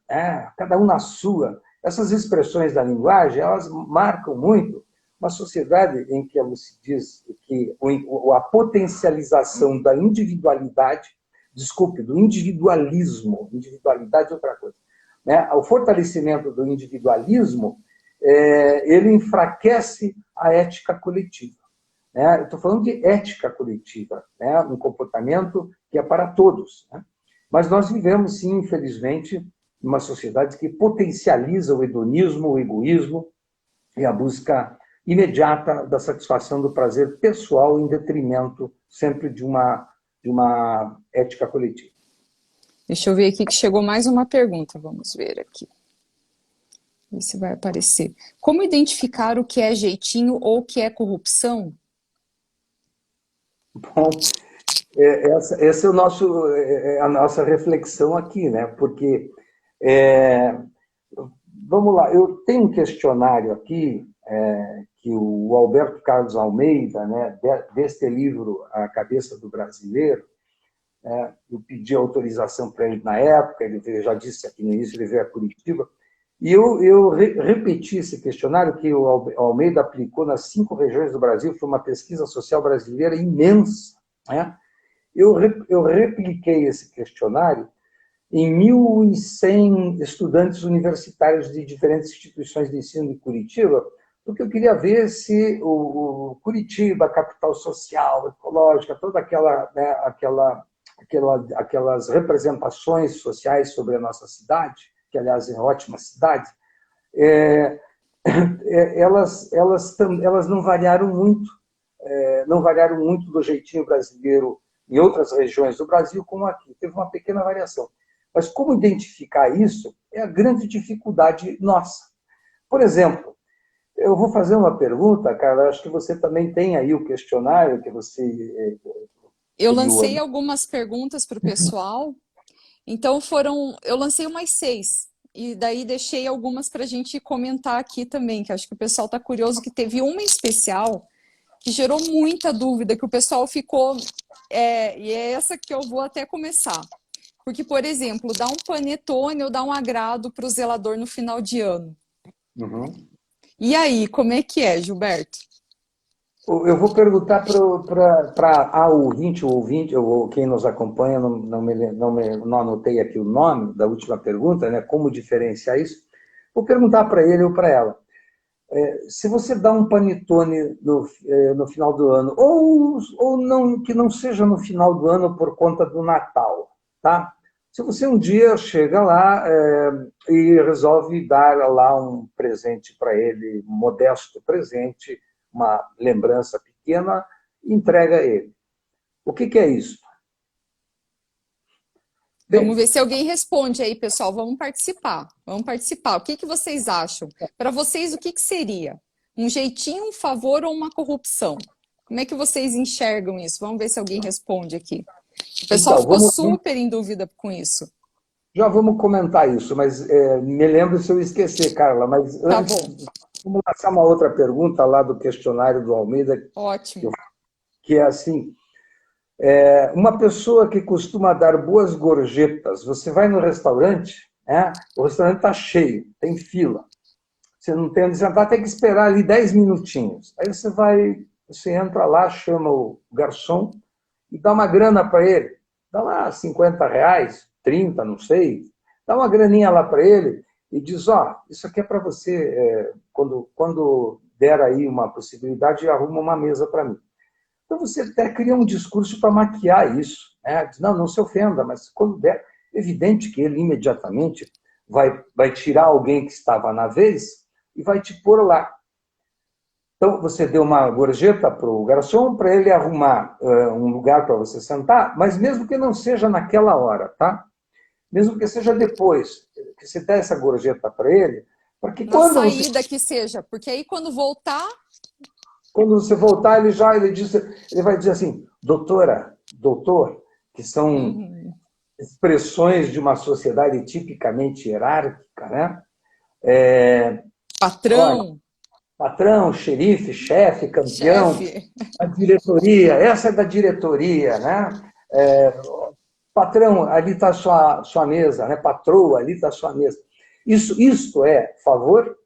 [SPEAKER 2] cada um na sua. Essas expressões da linguagem, elas marcam muito uma sociedade em que a Lucy diz que a potencialização da individualidade, do individualismo, individualidade é outra coisa, né? O fortalecimento do individualismo, ele enfraquece a ética coletiva, né? Eu estou falando de ética coletiva, né? Um comportamento que é para todos, né? Mas nós vivemos, sim, infelizmente, numa sociedade que potencializa o hedonismo, o egoísmo e a busca imediata da satisfação do prazer pessoal em detrimento sempre de uma ética coletiva.
[SPEAKER 1] Deixa eu ver aqui que chegou mais uma pergunta. Vamos ver aqui. Ver se vai aparecer. Como identificar o que é jeitinho ou o que é corrupção?
[SPEAKER 2] Bom, essa é a nossa reflexão aqui, né? Porque, vamos lá, eu tenho um questionário aqui, que o Alberto Carlos Almeida, né, deste livro A Cabeça do Brasileiro, eu pedi autorização para ele na época, ele já disse aqui no início, ele veio a Curitiba, e eu repeti esse questionário que o Almeida aplicou nas 5 regiões do Brasil, foi uma pesquisa social brasileira imensa, né? Eu repliquei esse questionário em 1.100 estudantes universitários de diferentes instituições de ensino de Curitiba, porque eu queria ver se o Curitiba, capital social, ecológica, toda aquelas representações sociais sobre a nossa cidade, que, aliás, é uma ótima cidade, elas não variaram muito do jeitinho brasileiro em outras regiões do Brasil como aqui. Teve uma pequena variação. Mas como identificar isso é a grande dificuldade nossa. Por exemplo, eu vou fazer uma pergunta, Carla, acho que você também tem aí o questionário que você
[SPEAKER 1] Eu lancei
[SPEAKER 2] enviou.
[SPEAKER 1] algumas perguntas para o pessoal, então eu lancei umas 6, e daí deixei algumas para a gente comentar aqui também, que acho que o pessoal está curioso, que teve uma em especial que gerou muita dúvida, que o pessoal ficou, e é essa que eu vou até começar. Porque, por exemplo, dá um panetone ou dá um agrado para o zelador no final de ano.
[SPEAKER 2] Uhum.
[SPEAKER 1] E aí, como é que é, Gilberto?
[SPEAKER 2] Eu vou perguntar para a ouvinte, o ouvinte, ou quem nos acompanha, não anotei aqui o nome da última pergunta, né? Como diferenciar isso? Vou perguntar para ele ou para ela. Se você dá um panetone no final do ano, ou não, que não seja no final do ano por conta do Natal, tá? Se você um dia chega lá e resolve dar lá um presente para ele, um modesto presente, uma lembrança pequena, entrega a ele. O que é isso?
[SPEAKER 1] Vamos
[SPEAKER 2] Bem,
[SPEAKER 1] ver se alguém responde aí, pessoal. Vamos participar. Vamos participar. O que que vocês acham? Para vocês, o que que seria? Um jeitinho, um favor ou uma corrupção? Como é que vocês enxergam isso? Vamos ver se alguém responde aqui. O pessoal
[SPEAKER 2] então,
[SPEAKER 1] ficou super em dúvida com isso.
[SPEAKER 2] já vamos comentar isso, mas me lembro se eu esquecer, Carla, mas
[SPEAKER 1] Tá
[SPEAKER 2] antes,
[SPEAKER 1] bom.
[SPEAKER 2] vamos lançar uma outra pergunta lá do questionário do Almeida,
[SPEAKER 1] Ótimo.
[SPEAKER 2] que é assim, uma pessoa que costuma dar boas gorjetas, você vai no restaurante, o restaurante está cheio, tem fila, você não tem onde sentar, tem que esperar ali 10 minutinhos. Aí você entra lá, chama o garçom e dá uma grana para ele. Dá lá R$ 50, 30, não sei. Dá uma graninha lá para ele e diz, isso aqui é para você, quando der aí uma possibilidade, arruma uma mesa para mim. Então você até cria um discurso para maquiar isso. Né? Diz, não se ofenda, mas quando der, é evidente que ele imediatamente vai tirar alguém que estava na vez e vai te pôr lá. Então, você deu uma gorjeta para o garçom para ele arrumar um lugar para você sentar, mas mesmo que não seja naquela hora, tá? Mesmo que seja depois, que você dê essa gorjeta para ele, para que
[SPEAKER 1] Na saída que seja, porque aí
[SPEAKER 2] quando você voltar, ele vai dizer assim, doutora, doutor, que são
[SPEAKER 1] Uhum.
[SPEAKER 2] expressões de uma sociedade tipicamente hierárquica, né? Olha,
[SPEAKER 1] Patrão,
[SPEAKER 2] patrão, xerife, chefe, campeão,
[SPEAKER 1] chefe.
[SPEAKER 2] a diretoria, essa é da diretoria, né? Patrão, ali está a sua mesa, né? Patroa, ali está a sua mesa. Isto é favor?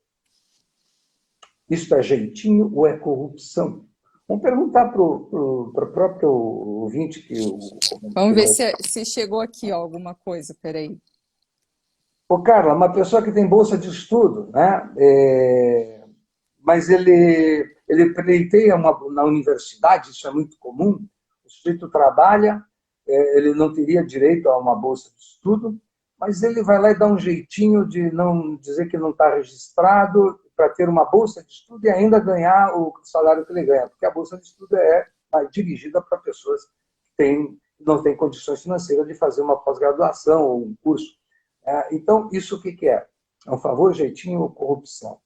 [SPEAKER 2] Isto é jeitinho ou é corrupção? Vamos perguntar para o próprio ouvinte que
[SPEAKER 1] Vamos ver
[SPEAKER 2] comentou.
[SPEAKER 1] se chegou aqui ó, alguma coisa. Peraí.
[SPEAKER 2] Ô, Carla, uma pessoa que tem bolsa de estudo, né? Mas ele pleiteia na universidade, isso é muito comum, o sujeito trabalha, ele não teria direito a uma bolsa de estudo, mas ele vai lá e dá um jeitinho de não dizer que não está registrado para ter uma bolsa de estudo e ainda ganhar o salário que ele ganha, porque a bolsa de estudo é dirigida para pessoas que não têm condições financeiras de fazer uma pós-graduação ou um curso. Então, isso o que é? É um favor, jeitinho ou corrupção?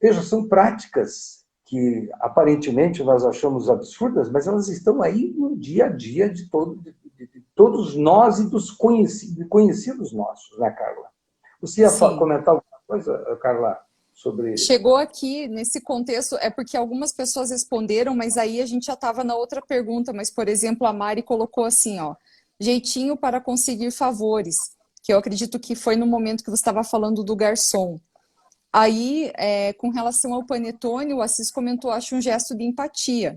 [SPEAKER 2] Veja, são práticas que aparentemente nós achamos absurdas, mas elas estão aí no dia a dia de todos nós e dos conhecidos nossos, né, Carla? Você ia
[SPEAKER 1] Sim.
[SPEAKER 2] comentar alguma coisa, Carla, sobre...
[SPEAKER 1] Chegou aqui nesse contexto, é porque algumas pessoas responderam, mas aí a gente já estava na outra pergunta. Mas, por exemplo, a Mari colocou assim, ó, jeitinho para conseguir favores, que eu acredito que foi no momento que você estava falando do garçom. Aí, com relação ao panetone, o Assis comentou, acho um gesto de empatia.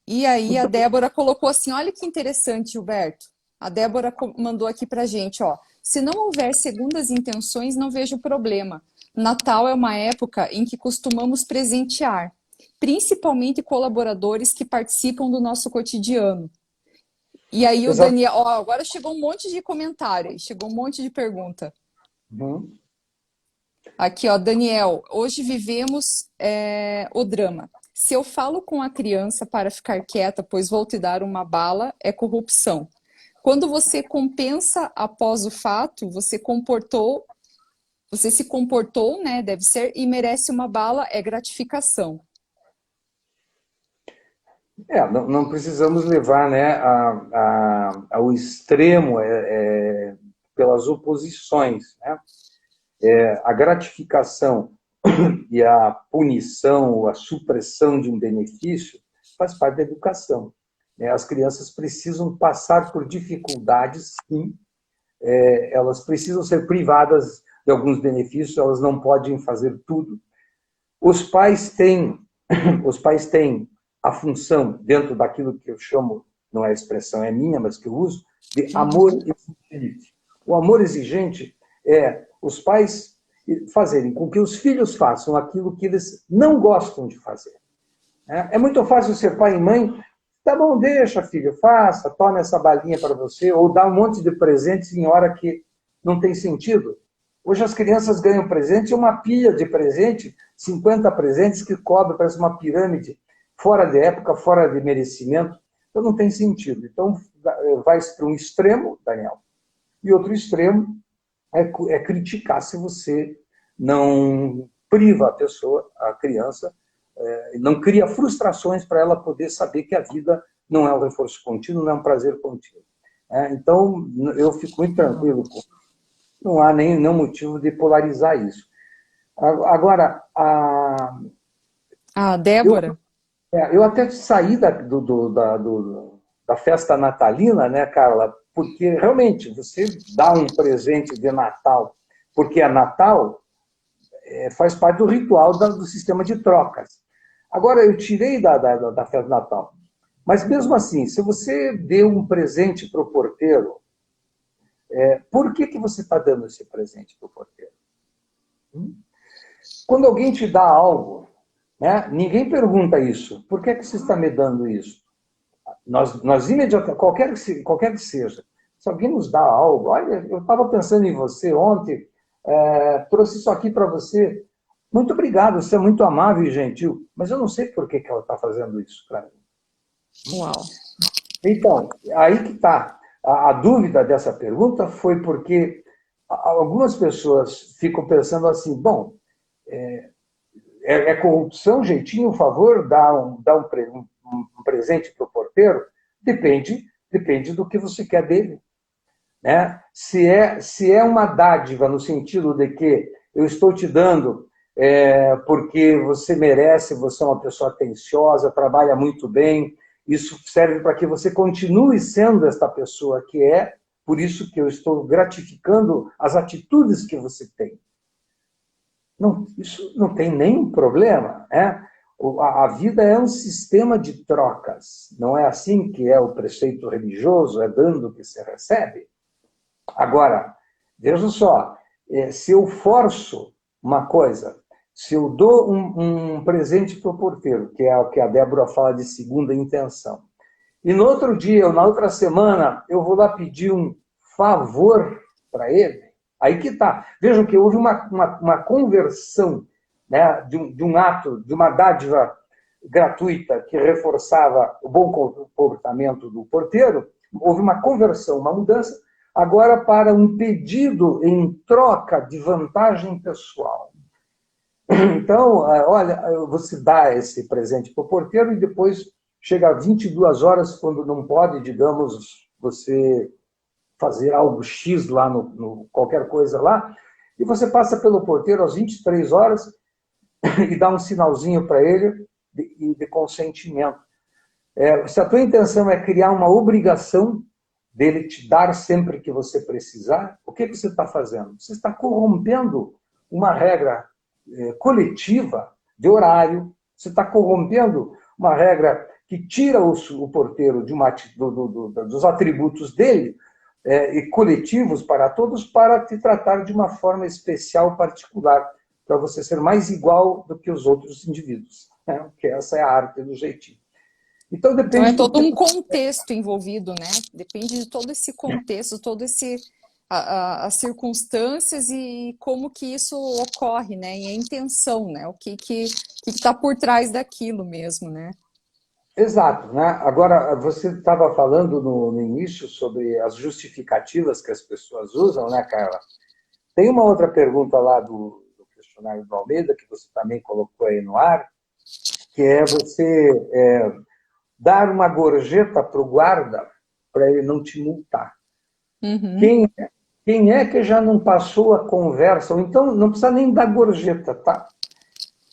[SPEAKER 1] E aí a
[SPEAKER 2] Então,
[SPEAKER 1] Débora colocou assim, olha que interessante, Gilberto. A Débora mandou aqui pra gente, ó. Se não houver segundas intenções, não vejo problema. Natal é uma época em que costumamos presentear, principalmente colaboradores que participam do nosso cotidiano. E aí o
[SPEAKER 2] exato.
[SPEAKER 1] Daniel, ó, agora chegou um monte de comentário, chegou um monte de pergunta.
[SPEAKER 2] Uhum.
[SPEAKER 1] Aqui, ó, Daniel, hoje vivemos o drama. Se eu falo com a criança para ficar quieta, pois vou te dar uma bala, é corrupção. Quando você compensa após o fato, você se comportou, né, deve ser, e merece uma bala, é gratificação.
[SPEAKER 2] Não precisamos levar, né, ao extremo pelas oposições, né? A gratificação e a punição ou a supressão de um benefício faz parte da educação, né? As crianças precisam passar por dificuldades, sim, elas precisam ser privadas de alguns benefícios, elas não podem fazer tudo. Os pais têm, os pais têm a função, dentro daquilo que eu chamo, não é a expressão, é minha, mas que eu uso, de amor exigente. O amor exigente é os pais fazerem com que os filhos façam aquilo que eles não gostam de fazer. É muito fácil ser pai e mãe, tá bom, deixa, filho, faça, tome essa balinha para você, ou dá um monte de presentes em hora que não tem sentido. Hoje as crianças ganham presente, uma pilha de presente, 50 presentes que cobre, parece uma pirâmide, fora de época, fora de merecimento, então não tem sentido. Então vai para um extremo, Daniel, e outro extremo é criticar se você não priva a pessoa, a criança, não cria frustrações para ela poder saber que a vida não é um reforço contínuo, não é um prazer contínuo. Então, eu fico muito tranquilo com isso. Não há nenhum motivo de polarizar isso. Agora,
[SPEAKER 1] Débora?
[SPEAKER 2] eu até saí da festa natalina, né, Carla? Porque, realmente, você dá um presente de Natal, porque é Natal, faz parte do ritual do sistema de trocas. Agora, eu tirei da festa de Natal. Mas, mesmo assim, se você deu um presente para o porteiro, por que você está dando esse presente para o porteiro? Quando alguém te dá algo, né, ninguém pergunta isso. Por que você está me dando isso? Nós imediatamente, qualquer que seja, se alguém nos dá algo, olha, eu estava pensando em você ontem, trouxe isso aqui para você. Muito obrigado, você é muito amável e gentil, mas eu não sei por que ela está fazendo isso para mim.
[SPEAKER 1] Uau!
[SPEAKER 2] Então, aí que está. A dúvida dessa pergunta foi porque algumas pessoas ficam pensando assim, bom, é corrupção, jeitinho, favor, dar um presente para o porteiro? Depende do que você quer dele. Né? Se é uma dádiva no sentido de que eu estou te dando porque você merece, você é uma pessoa atenciosa, trabalha muito bem, isso serve para que você continue sendo esta pessoa que é, por isso que eu estou gratificando as atitudes que você tem. Não, isso não tem nenhum problema, né? A vida é um sistema de trocas. Não é assim que é o preceito religioso, é dando que se recebe. Agora, veja só, se eu forço uma coisa, se eu dou um presente para o porteiro, que é o que a Débora fala de segunda intenção, e no outro dia, ou na outra semana, eu vou lá pedir um favor para ele, aí que está. Vejam que houve uma conversão, né, de um ato, de uma dádiva gratuita que reforçava o bom comportamento do porteiro, houve uma conversão, uma mudança, agora para um pedido em troca de vantagem pessoal. Então, olha, você dá esse presente para o porteiro e depois chega a 22 horas, quando não pode, digamos, você fazer algo X lá, qualquer coisa lá, e você passa pelo porteiro às 23 horas e dá um sinalzinho para ele de consentimento. Se a tua intenção é criar uma obrigação dele te dar sempre que você precisar, o que você está fazendo? Você está corrompendo uma regra coletiva de horário, você está corrompendo uma regra que tira o porteiro dos atributos dele, e coletivos para todos, para te tratar de uma forma especial, particular, para você ser mais igual do que os outros indivíduos. Né? Porque essa é a arte do jeitinho. Então, depende
[SPEAKER 1] Então é todo um contexto envolvido, né? Depende de todo esse contexto, todo esse as circunstâncias e como que isso ocorre, né? E a intenção, né? O que está por trás daquilo mesmo, né?
[SPEAKER 2] Exato, né? Agora, você estava falando no início sobre as justificativas que as pessoas usam, né, Carla? Tem uma outra pergunta lá do questionário do Almeida, que você também colocou aí no ar, que é você dar uma gorjeta para o guarda para ele não te multar.
[SPEAKER 1] Uhum.
[SPEAKER 2] Quem, quem é que já não passou a conversa? Ou então, não precisa nem dar gorjeta, tá?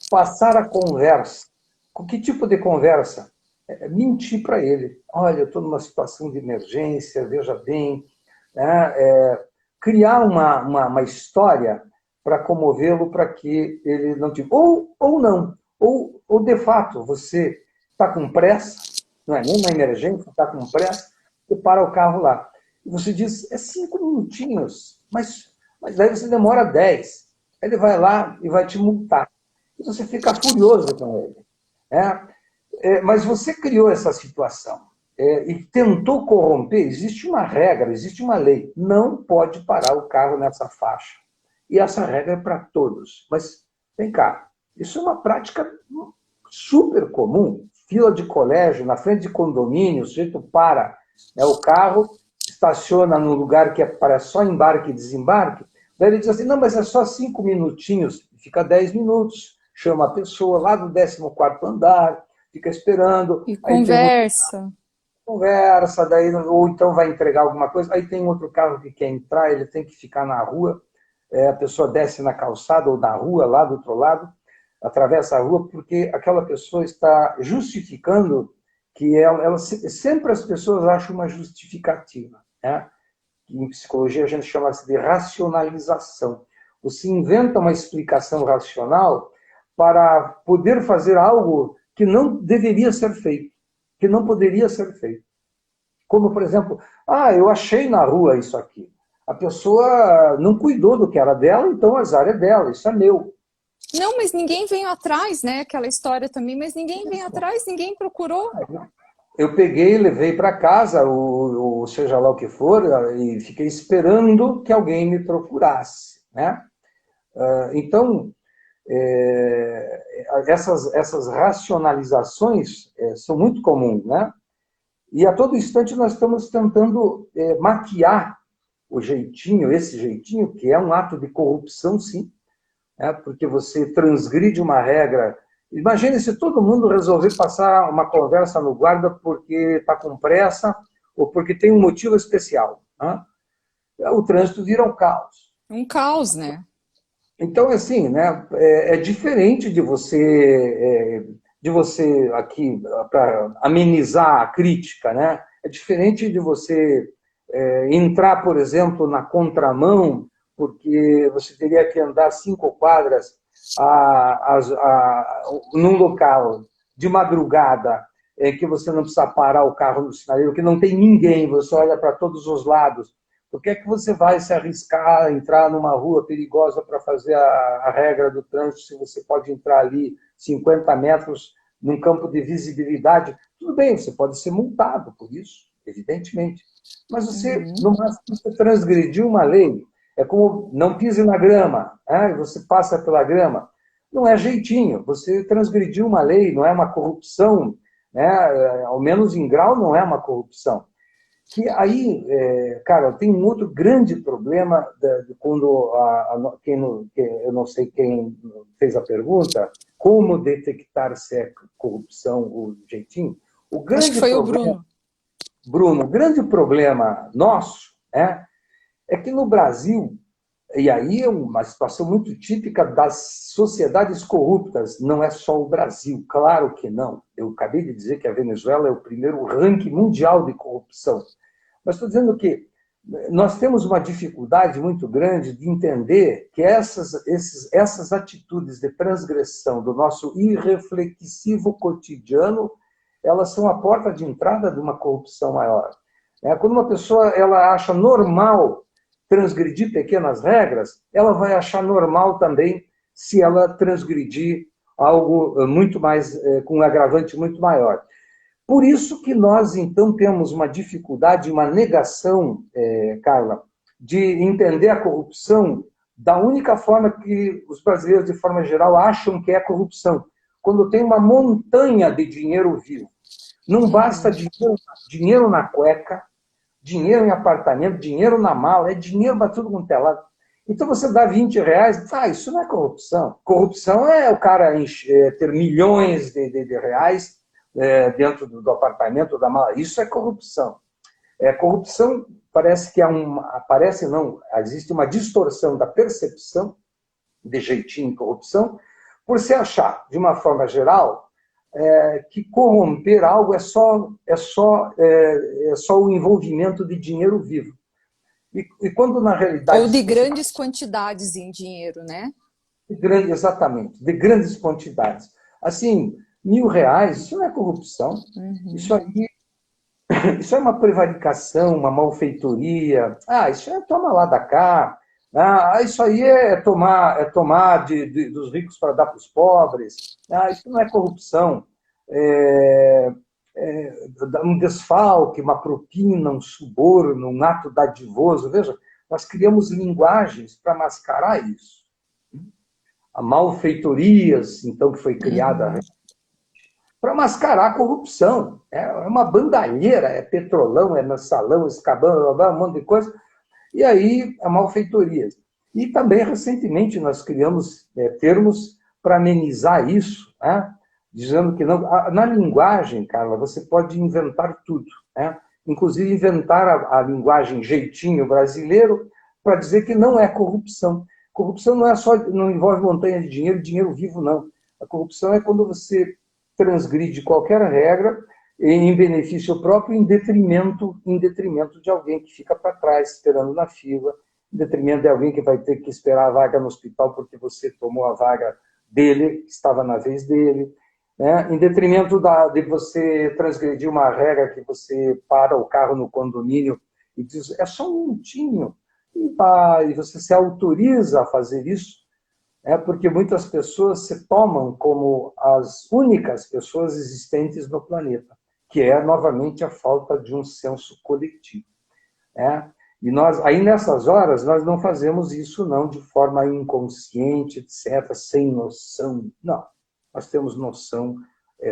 [SPEAKER 2] Passar a conversa. Com que tipo de conversa? Mentir para ele. Olha, eu estou numa situação de emergência, veja bem. Né? Criar uma história para comovê-lo para que ele não te... Ou não. Ou, de fato, você está com pressa, não é nem uma emergência, está com pressa, e para o carro lá. E você diz, é 5 minutinhos, mas daí você demora 10. Aí ele vai lá e vai te multar. E você fica furioso com ele. Mas você criou essa situação e tentou corromper. Existe uma regra, existe uma lei. Não pode parar o carro nessa faixa. E essa regra é para todos. Mas, vem cá, isso é uma prática super comum. Fila de colégio, na frente de condomínio, o sujeito para o carro, estaciona num lugar que é para só embarque e desembarque. Daí ele diz assim, não, mas é só 5 minutinhos. Fica 10 minutos. Chama a pessoa lá do 14º andar, fica esperando,
[SPEAKER 1] E
[SPEAKER 2] aí tem uma
[SPEAKER 1] conversa.
[SPEAKER 2] conversa, daí, ou então vai entregar alguma coisa, aí tem outro carro que quer entrar, ele tem que ficar na rua, a pessoa desce na calçada ou na rua, lá do outro lado, atravessa a rua, porque aquela pessoa está justificando que sempre as pessoas acham uma justificativa, né? Em psicologia a gente chama isso de racionalização. Você inventa uma explicação racional para poder fazer algo que não deveria ser feito, que não poderia ser feito. Como, por exemplo, eu achei na rua isso aqui. A pessoa não cuidou do que era dela, então o azar é dela, isso é meu.
[SPEAKER 1] Não, mas ninguém veio atrás, né? Aquela história também, mas ninguém veio atrás, ninguém procurou.
[SPEAKER 2] Eu peguei, levei para casa, seja lá o que for, e fiquei esperando que alguém me procurasse, né? Então, essas racionalizações são muito comuns, né? E a todo instante nós estamos tentando maquiar o jeitinho, esse jeitinho, que é um ato de corrupção, sim, né? Porque você transgride uma regra. Imagine se todo mundo resolver passar uma conversa no guarda porque está com pressa ou porque tem um motivo especial, né? O trânsito vira um caos.
[SPEAKER 1] Um caos, né?
[SPEAKER 2] Então, assim, né, é diferente de você aqui, para amenizar a crítica, né? É diferente de você entrar, por exemplo, na contramão, porque você teria que andar 5 quadras num local de madrugada, que você não precisa parar o carro no sinaleiro, que não tem ninguém, você olha para todos os lados. Por que é que você vai se arriscar a entrar numa rua perigosa para fazer a regra do trânsito se você pode entrar ali 50 metros num campo de visibilidade? Tudo bem, você pode ser multado por isso, evidentemente. Mas você, no máximo, você transgrediu uma lei. É como não pise na grama, você passa pela grama. Não é jeitinho, você transgrediu uma lei, não é uma corrupção, né? Ao menos em grau não é uma corrupção. Que aí, cara, tem um outro grande problema quando eu não sei quem fez a pergunta, como detectar se é corrupção ou jeitinho. O
[SPEAKER 1] Acho que
[SPEAKER 2] grande
[SPEAKER 1] foi o
[SPEAKER 2] problema,
[SPEAKER 1] Bruno.
[SPEAKER 2] Bruno, o grande problema nosso é que no Brasil, e aí é uma situação muito típica das sociedades corruptas, não é só o Brasil, claro que não. Eu acabei de dizer que a Venezuela é o primeiro ranking mundial de corrupção. Mas estou dizendo que nós temos uma dificuldade muito grande de entender que essas atitudes de transgressão do nosso irreflexivo cotidiano, elas são a porta de entrada de uma corrupção maior. Quando uma pessoa ela acha normal transgredir pequenas regras, ela vai achar normal também se ela transgredir algo muito mais, com um agravante muito maior. Por isso que nós, então, temos uma dificuldade, uma negação, Carla, de entender a corrupção da única forma que os brasileiros, de forma geral, acham que é corrupção. Quando tem uma montanha de dinheiro vivo. Não basta dinheiro na cueca, dinheiro em apartamento, dinheiro na mala, é dinheiro para tudo quanto é lado. Então você dá 20 reais, isso não é corrupção. Corrupção é o cara ter milhões de reais dentro do apartamento, da mala. Isso é corrupção. Corrupção parece que existe uma distorção da percepção de jeitinho em corrupção, por se achar, de uma forma geral, que corromper algo é só o envolvimento de dinheiro vivo. E quando, na realidade...
[SPEAKER 1] Ou de grandes quantidades em dinheiro, né?
[SPEAKER 2] Exatamente, de grandes quantidades. Assim, R$ 1.000, isso não é corrupção. Isso é uma prevaricação, uma malfeitoria. Isso é toma lá da cá. Isso aí é tomar dos ricos para dar para os pobres. Isso não é corrupção. Um desfalque, uma propina, um suborno, um ato dadivoso. Veja, nós criamos linguagens para mascarar isso. A malfeitorias, então, que foi criada para mascarar a corrupção. É uma bandalheira, é petrolão, é mensalão, escabão, um monte de coisa. E aí, a malfeitorias. E também, recentemente, nós criamos termos para amenizar isso, né? Dizendo que não... Na linguagem, Carla, você pode inventar tudo, né? Inclusive inventar a linguagem jeitinho brasileiro para dizer que não é corrupção. Corrupção não envolve montanha de dinheiro vivo, não. A corrupção é quando você transgride qualquer regra em benefício próprio, em detrimento de alguém que fica para trás, esperando na fila, em detrimento de alguém que vai ter que esperar a vaga no hospital porque você tomou a vaga dele, que estava na vez dele, né? Em detrimento de você transgredir uma regra que você para o carro no condomínio e diz, é só um minutinho, e você se autoriza a fazer isso, porque muitas pessoas se tomam como as únicas pessoas existentes no planeta, que é, novamente, a falta de um senso coletivo. E aí, nessas horas, nós não fazemos isso, não, de forma inconsciente, etc., sem noção. Não, nós temos noção,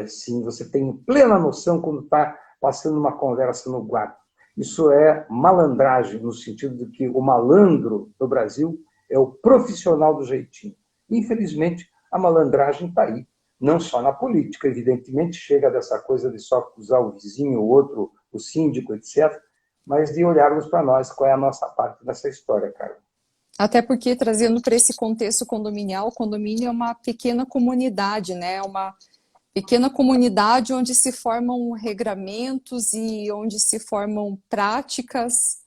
[SPEAKER 2] sim, você tem plena noção quando está passando uma conversa no guarda. Isso é malandragem, no sentido de que o malandro no Brasil é o profissional do jeitinho. Infelizmente, a malandragem está aí. Não só na política, evidentemente, chega dessa coisa de só acusar o vizinho, o outro, o síndico, etc., mas de olharmos para nós, qual é a nossa parte nessa história, cara.
[SPEAKER 1] Até porque, trazendo para esse contexto condominial, o condomínio é uma pequena comunidade, né? Uma pequena comunidade onde se formam regramentos e onde se formam práticas.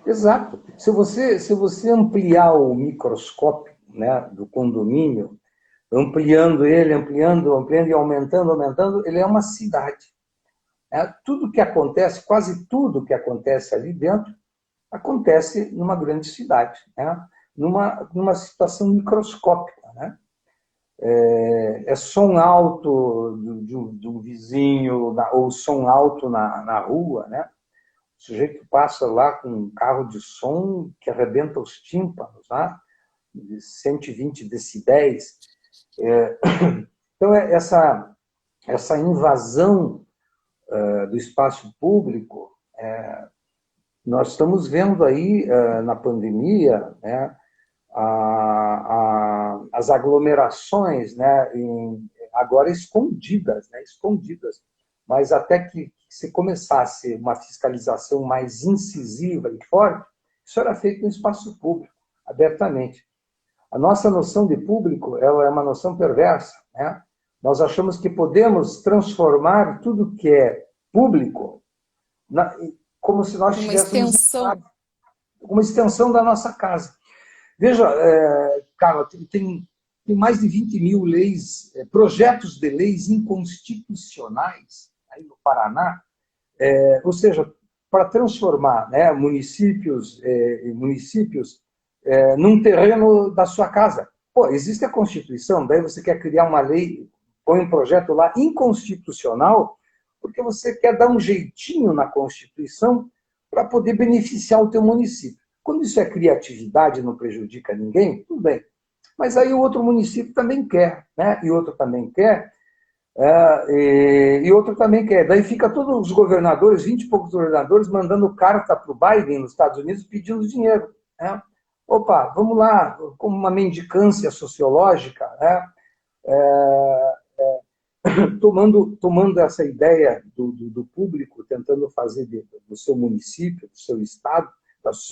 [SPEAKER 2] Exato. Se você ampliar o microscópio, né, do condomínio, ampliando ele, ampliando e aumentando, ele é uma cidade. Tudo que acontece, quase tudo que acontece ali dentro, acontece numa grande cidade, né? numa situação microscópica. Né? Som alto do vizinho, ou som alto na rua, né? O sujeito passa lá com um carro de som que arrebenta os tímpanos, né? De 120 decibéis. Então, essa invasão do espaço público, nós estamos vendo aí na pandemia, né, as aglomerações, né, agora escondidas, mas até que se começasse uma fiscalização mais incisiva e forte, isso era feito no espaço público, abertamente. A nossa noção de público ela é uma noção perversa, né? Nós achamos que podemos transformar tudo que é público como se nós tivéssemos uma extensão da nossa casa. Veja, Carla, tem mais de 20.000 leis, projetos de leis inconstitucionais aí no Paraná, ou seja, para transformar, né, municípios num terreno da sua casa. Pô, existe a Constituição, daí você quer criar uma lei, põe um projeto lá inconstitucional, porque você quer dar um jeitinho na Constituição para poder beneficiar o teu município. Quando isso é criatividade, não prejudica ninguém, tudo bem. Mas aí o outro município também quer, né? E outro também quer, e outro também quer. Daí fica todos os governadores, 20 e poucos governadores, mandando carta para o Biden nos Estados Unidos pedindo dinheiro. Né? Opa, vamos lá, como uma mendicância sociológica, né? Tomando essa ideia do público, tentando fazer do seu município, do seu estado,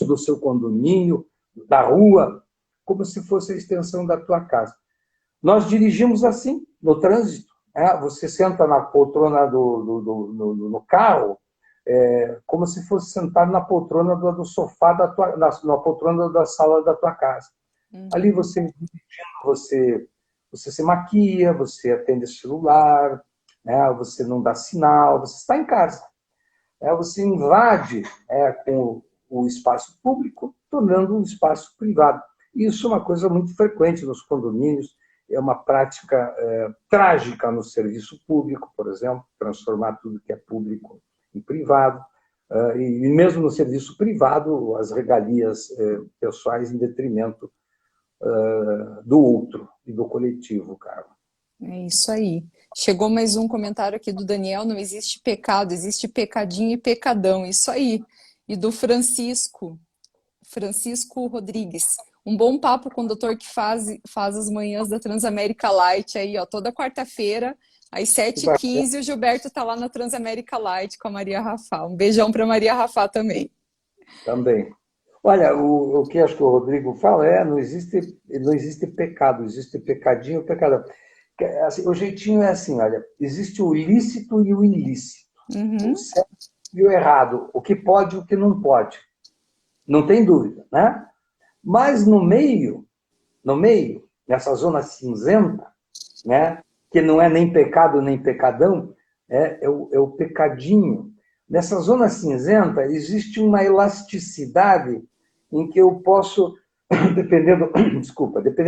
[SPEAKER 2] do seu condomínio, da rua, como se fosse a extensão da tua casa. Nós dirigimos assim, no trânsito. Você senta na poltrona no carro, como se fosse sentar na poltrona do sofá, na poltrona da sala da tua casa. Ali você dirigindo, você se maquia, você atende celular, né? Você não dá sinal, você está em casa. Você invade com o espaço público, tornando um espaço privado. Isso é uma coisa muito frequente nos condomínios, é uma prática trágica no serviço público, por exemplo, transformar tudo que é público em privado, e mesmo no serviço privado, as regalias pessoais em detrimento do outro e do coletivo, cara.
[SPEAKER 1] É isso aí. Chegou mais um comentário aqui do Daniel, não existe pecado, existe pecadinho e pecadão, isso aí. E do Francisco Rodrigues. Um bom papo com o doutor que faz as manhãs da Transamérica Light aí, ó, toda quarta-feira, às 7h15, o Gilberto tá lá na Transamérica Light com a Maria Rafá. Um beijão para Maria Rafá também.
[SPEAKER 2] Também. Olha, o que acho que o Rodrigo fala não existe pecado, existe pecadinho e pecadão. Assim, o jeitinho é assim, olha, existe o lícito e o ilícito, o certo e o errado, o que pode e o que não pode. Não tem dúvida, né? Mas no meio, nessa zona cinzenta, né, que não é nem pecado nem pecadão, é o pecadinho. Nessa zona cinzenta existe uma elasticidade em que eu posso, dependendo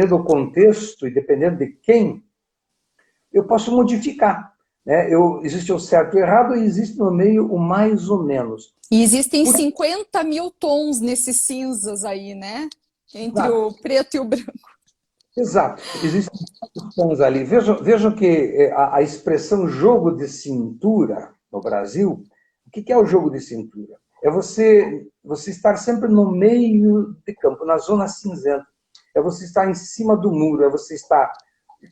[SPEAKER 2] do contexto e dependendo de quem, eu posso modificar. Né? Existe o certo e o errado e existe no meio o mais ou menos.
[SPEAKER 1] E existem 50 mil tons nesses cinzas aí, né? Entre o preto e o branco.
[SPEAKER 2] Exato. Existem tons ali. Vejam que a expressão jogo de cintura no Brasil, o que é o jogo de cintura? É você estar sempre no meio de campo, na zona cinzenta. É você estar em cima do muro, é você estar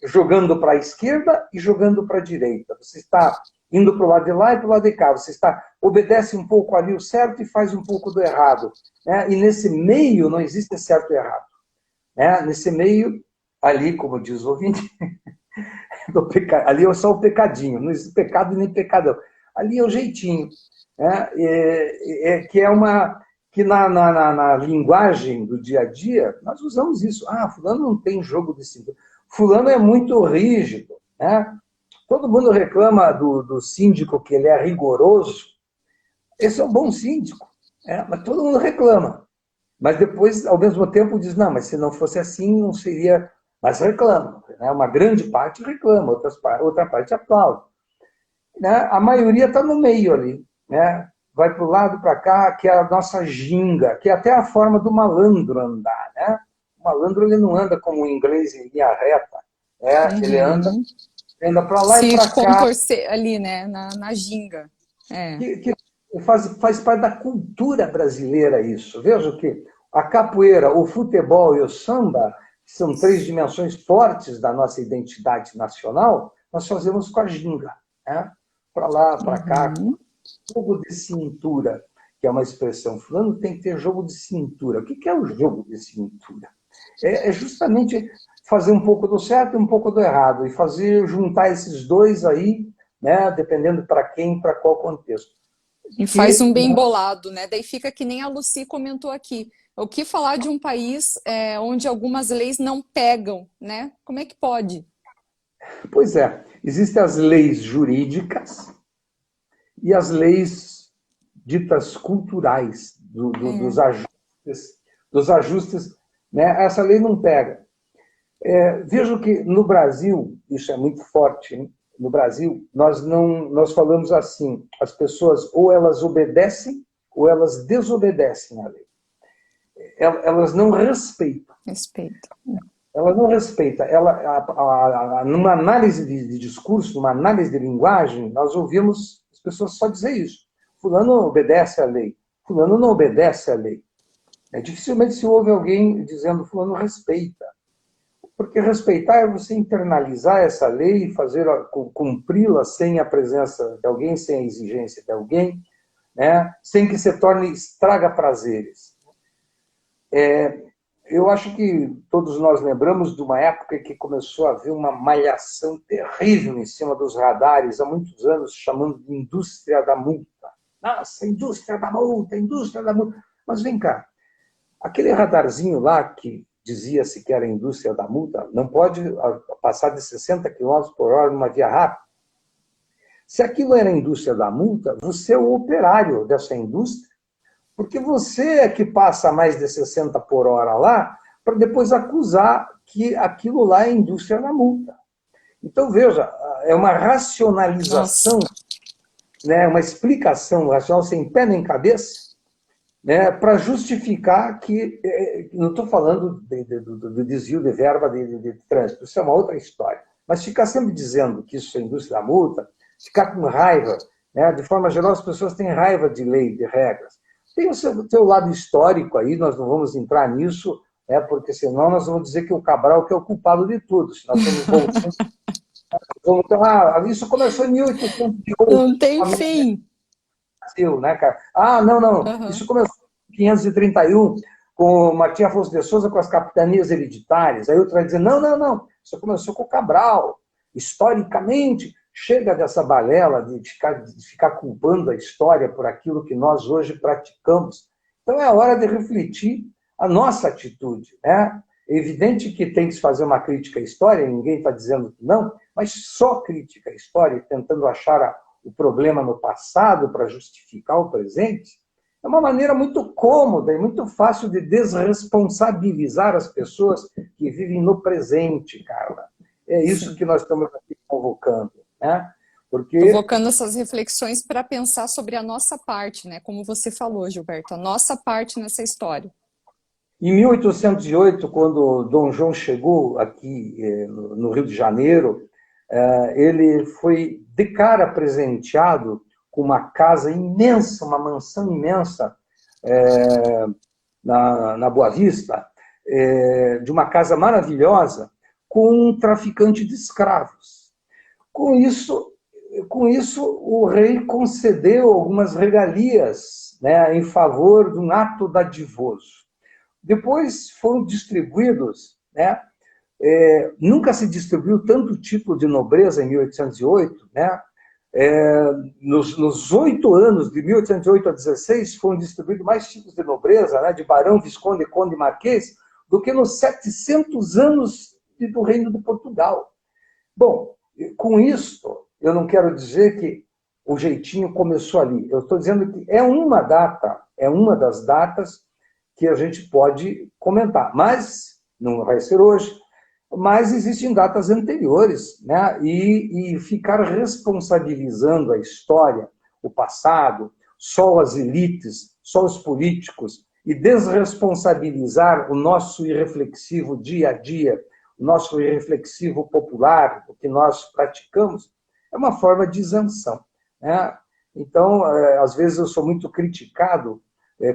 [SPEAKER 2] jogando para a esquerda e jogando para a direita. Você está indo para o lado de lá e para o lado de cá. Você obedece um pouco ali o certo e faz um pouco do errado. Né? E nesse meio não existe certo e errado. Né? Nesse meio, ali, como diz o ouvinte, ali é só o pecadinho. Não existe pecado nem pecadão. Ali é o jeitinho. Né? Que na linguagem do dia a dia, nós usamos isso. Fulano não tem jogo de cintura. Fulano é muito rígido. Né? Todo mundo reclama do síndico que ele é rigoroso. Esse é um bom síndico. Mas todo mundo reclama. Mas depois, ao mesmo tempo, diz, não, mas se não fosse assim, não seria... Mas reclama. Né? Uma grande parte reclama, outra parte aplaude. Né? A maioria está no meio ali. Né? Vai para o lado, para cá, que é a nossa ginga, que é até a forma do malandro andar. Né? O malandro ele não anda como o inglês em linha reta. Né? Ele anda para lá e para cá.
[SPEAKER 1] Se contorcer ali, né? Na ginga.
[SPEAKER 2] Que faz parte da cultura brasileira isso. Veja que a capoeira, o futebol e o samba, que são 3 dimensões fortes da nossa identidade nacional, nós fazemos com a ginga. Né? Para lá, para cá. Jogo de cintura, que é uma expressão. Fulano tem que ter jogo de cintura. O que é o jogo de cintura? É justamente fazer um pouco do certo e um pouco do errado. E juntar esses dois aí, né, dependendo para quem, para qual contexto.
[SPEAKER 1] E faz um bem bolado, né? Daí fica que nem a Lucy comentou aqui. O que falar de um país onde algumas leis não pegam, né? Como é que pode?
[SPEAKER 2] Pois é. Existem as leis jurídicas e as leis ditas culturais dos ajustes, né? Essa lei não pega. Vejo que no Brasil, isso é muito forte, hein? No Brasil, nós falamos assim, as pessoas ou elas obedecem ou elas desobedecem à lei. elas não respeitam.
[SPEAKER 1] Respeito.
[SPEAKER 2] Ela não respeita. Numa análise de discurso, numa análise de linguagem, nós ouvimos as pessoas só dizer isso. Fulano obedece à lei. Fulano não obedece à lei. Dificilmente se ouve alguém dizendo fulano respeita. Porque respeitar é você internalizar essa lei e cumpri-la sem a presença de alguém, sem a exigência de alguém, né? Sem que se torne estraga-prazeres. Eu acho que todos nós lembramos de uma época que começou a haver uma malhação terrível em cima dos radares, há muitos anos, chamando de indústria da multa. Nossa, indústria da multa, indústria da multa. Mas vem cá, aquele radarzinho lá que dizia-se que era a indústria da multa, não pode passar de 60 km por hora numa via rápida. Se aquilo era a indústria da multa, você é o operário dessa indústria, porque você é que passa mais de 60 por hora lá, para depois acusar que aquilo lá é a indústria da multa. Então, veja, é uma racionalização, né, uma explicação racional sem pé nem cabeça, né, para justificar que, não estou falando do desvio de verba de trânsito, isso é uma outra história, mas ficar sempre dizendo que isso é indústria da multa, ficar com raiva, né, de forma geral as pessoas têm raiva de lei, de regras. Tem o seu lado histórico aí, nós não vamos entrar nisso, porque senão nós vamos dizer que o Cabral que é o culpado de tudo, se nós estamos voltando. Isso começou em 1808.
[SPEAKER 1] Não tem fim.
[SPEAKER 2] Né, cara? Não. Isso começou em 531, com Martim Afonso de Souza, com as capitanias hereditárias. Aí outro vai dizer, não. Isso começou com o Cabral. Historicamente, chega dessa balela de ficar culpando a história por aquilo que nós hoje praticamos. Então é hora de refletir a nossa atitude, né? É evidente que tem que se fazer uma crítica à história, ninguém está dizendo que não, mas só crítica à história, tentando achar o problema no passado para justificar o presente, é uma maneira muito cômoda e muito fácil de desresponsabilizar as pessoas que vivem no presente, Carla. É isso que nós estamos aqui convocando, né?
[SPEAKER 1] Convocando essas reflexões para pensar sobre a nossa parte, né? Como você falou, Gilberto, a nossa parte nessa história.
[SPEAKER 2] Em 1808, quando Dom João chegou aqui no Rio de Janeiro, ele foi de cara presenteado com uma casa imensa, uma mansão imensa na Boa Vista, de uma casa maravilhosa, com um traficante de escravos. Com isso, o rei concedeu algumas regalias, né, em favor de um ato dadivoso. Depois foram distribuídos, né, nunca se distribuiu tanto título de nobreza em 1808, né? Nos 8 anos, de 1808 a 16, foram distribuídos mais títulos de nobreza, né, de barão, visconde, conde e marquês, do que nos 700 anos do Reino de Portugal. Bom, com isso, eu não quero dizer que o jeitinho começou ali. Eu estou dizendo que é uma das datas que a gente pode comentar, mas não vai ser hoje. Mas existem datas anteriores, né? E ficar responsabilizando a história, o passado, só as elites, só os políticos, e desresponsabilizar o nosso irreflexivo dia a dia, o nosso irreflexivo popular, o que nós praticamos, é uma forma de isenção, né? Então, às vezes eu sou muito criticado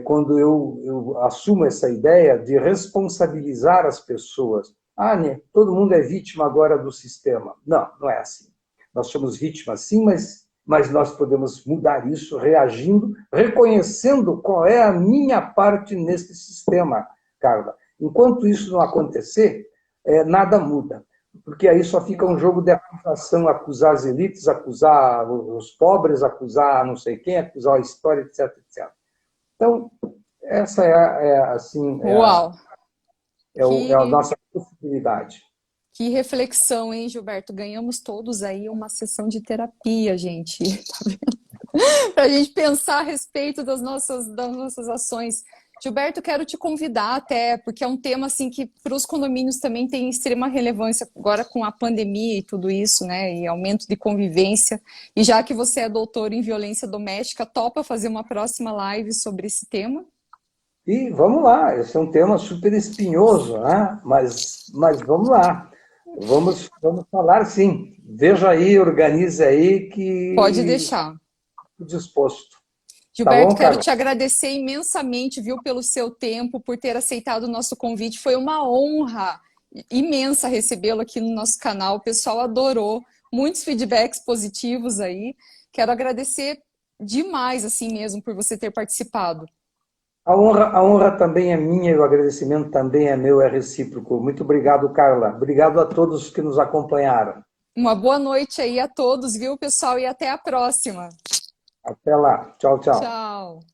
[SPEAKER 2] quando eu assumo essa ideia de responsabilizar as pessoas. Né, todo mundo é vítima agora do sistema. Não, não é assim. Nós somos vítimas sim, mas nós podemos mudar isso reagindo, reconhecendo qual é a minha parte nesse sistema, Carla. Enquanto isso não acontecer, nada muda. Porque aí só fica um jogo de acusação, acusar as elites, acusar os pobres, acusar não sei quem, acusar a história, etc, etc. Então, essa assim...
[SPEAKER 1] Uau!
[SPEAKER 2] É a nossa possibilidade.
[SPEAKER 1] Que reflexão, hein, Gilberto? Ganhamos todos aí uma sessão de terapia, gente. Para a gente pensar a respeito das nossas ações. Gilberto, quero te convidar até, porque é um tema assim que para os condomínios também tem extrema relevância agora com a pandemia e tudo isso, né? E aumento de convivência. E já que você é doutor em violência doméstica, topa fazer uma próxima live sobre esse tema?
[SPEAKER 2] E vamos lá, esse é um tema super espinhoso, né? Mas vamos lá, vamos falar sim. Veja aí, organize aí
[SPEAKER 1] Pode
[SPEAKER 2] que
[SPEAKER 1] deixar.
[SPEAKER 2] estou disposto. Tá
[SPEAKER 1] Gilberto,
[SPEAKER 2] bom,
[SPEAKER 1] quero
[SPEAKER 2] Carla?
[SPEAKER 1] te agradecer imensamente, viu, pelo seu tempo, por ter aceitado o nosso convite. Foi uma honra imensa recebê-lo aqui no nosso canal. O pessoal adorou, muitos feedbacks positivos aí. Quero agradecer demais, assim mesmo, por você ter participado.
[SPEAKER 2] A honra também é minha e o agradecimento também é meu, é recíproco. Muito obrigado, Carla. Obrigado a todos que nos acompanharam.
[SPEAKER 1] Uma boa noite aí a todos, viu, pessoal, e até a próxima.
[SPEAKER 2] Até lá. Tchau, tchau.
[SPEAKER 1] Tchau.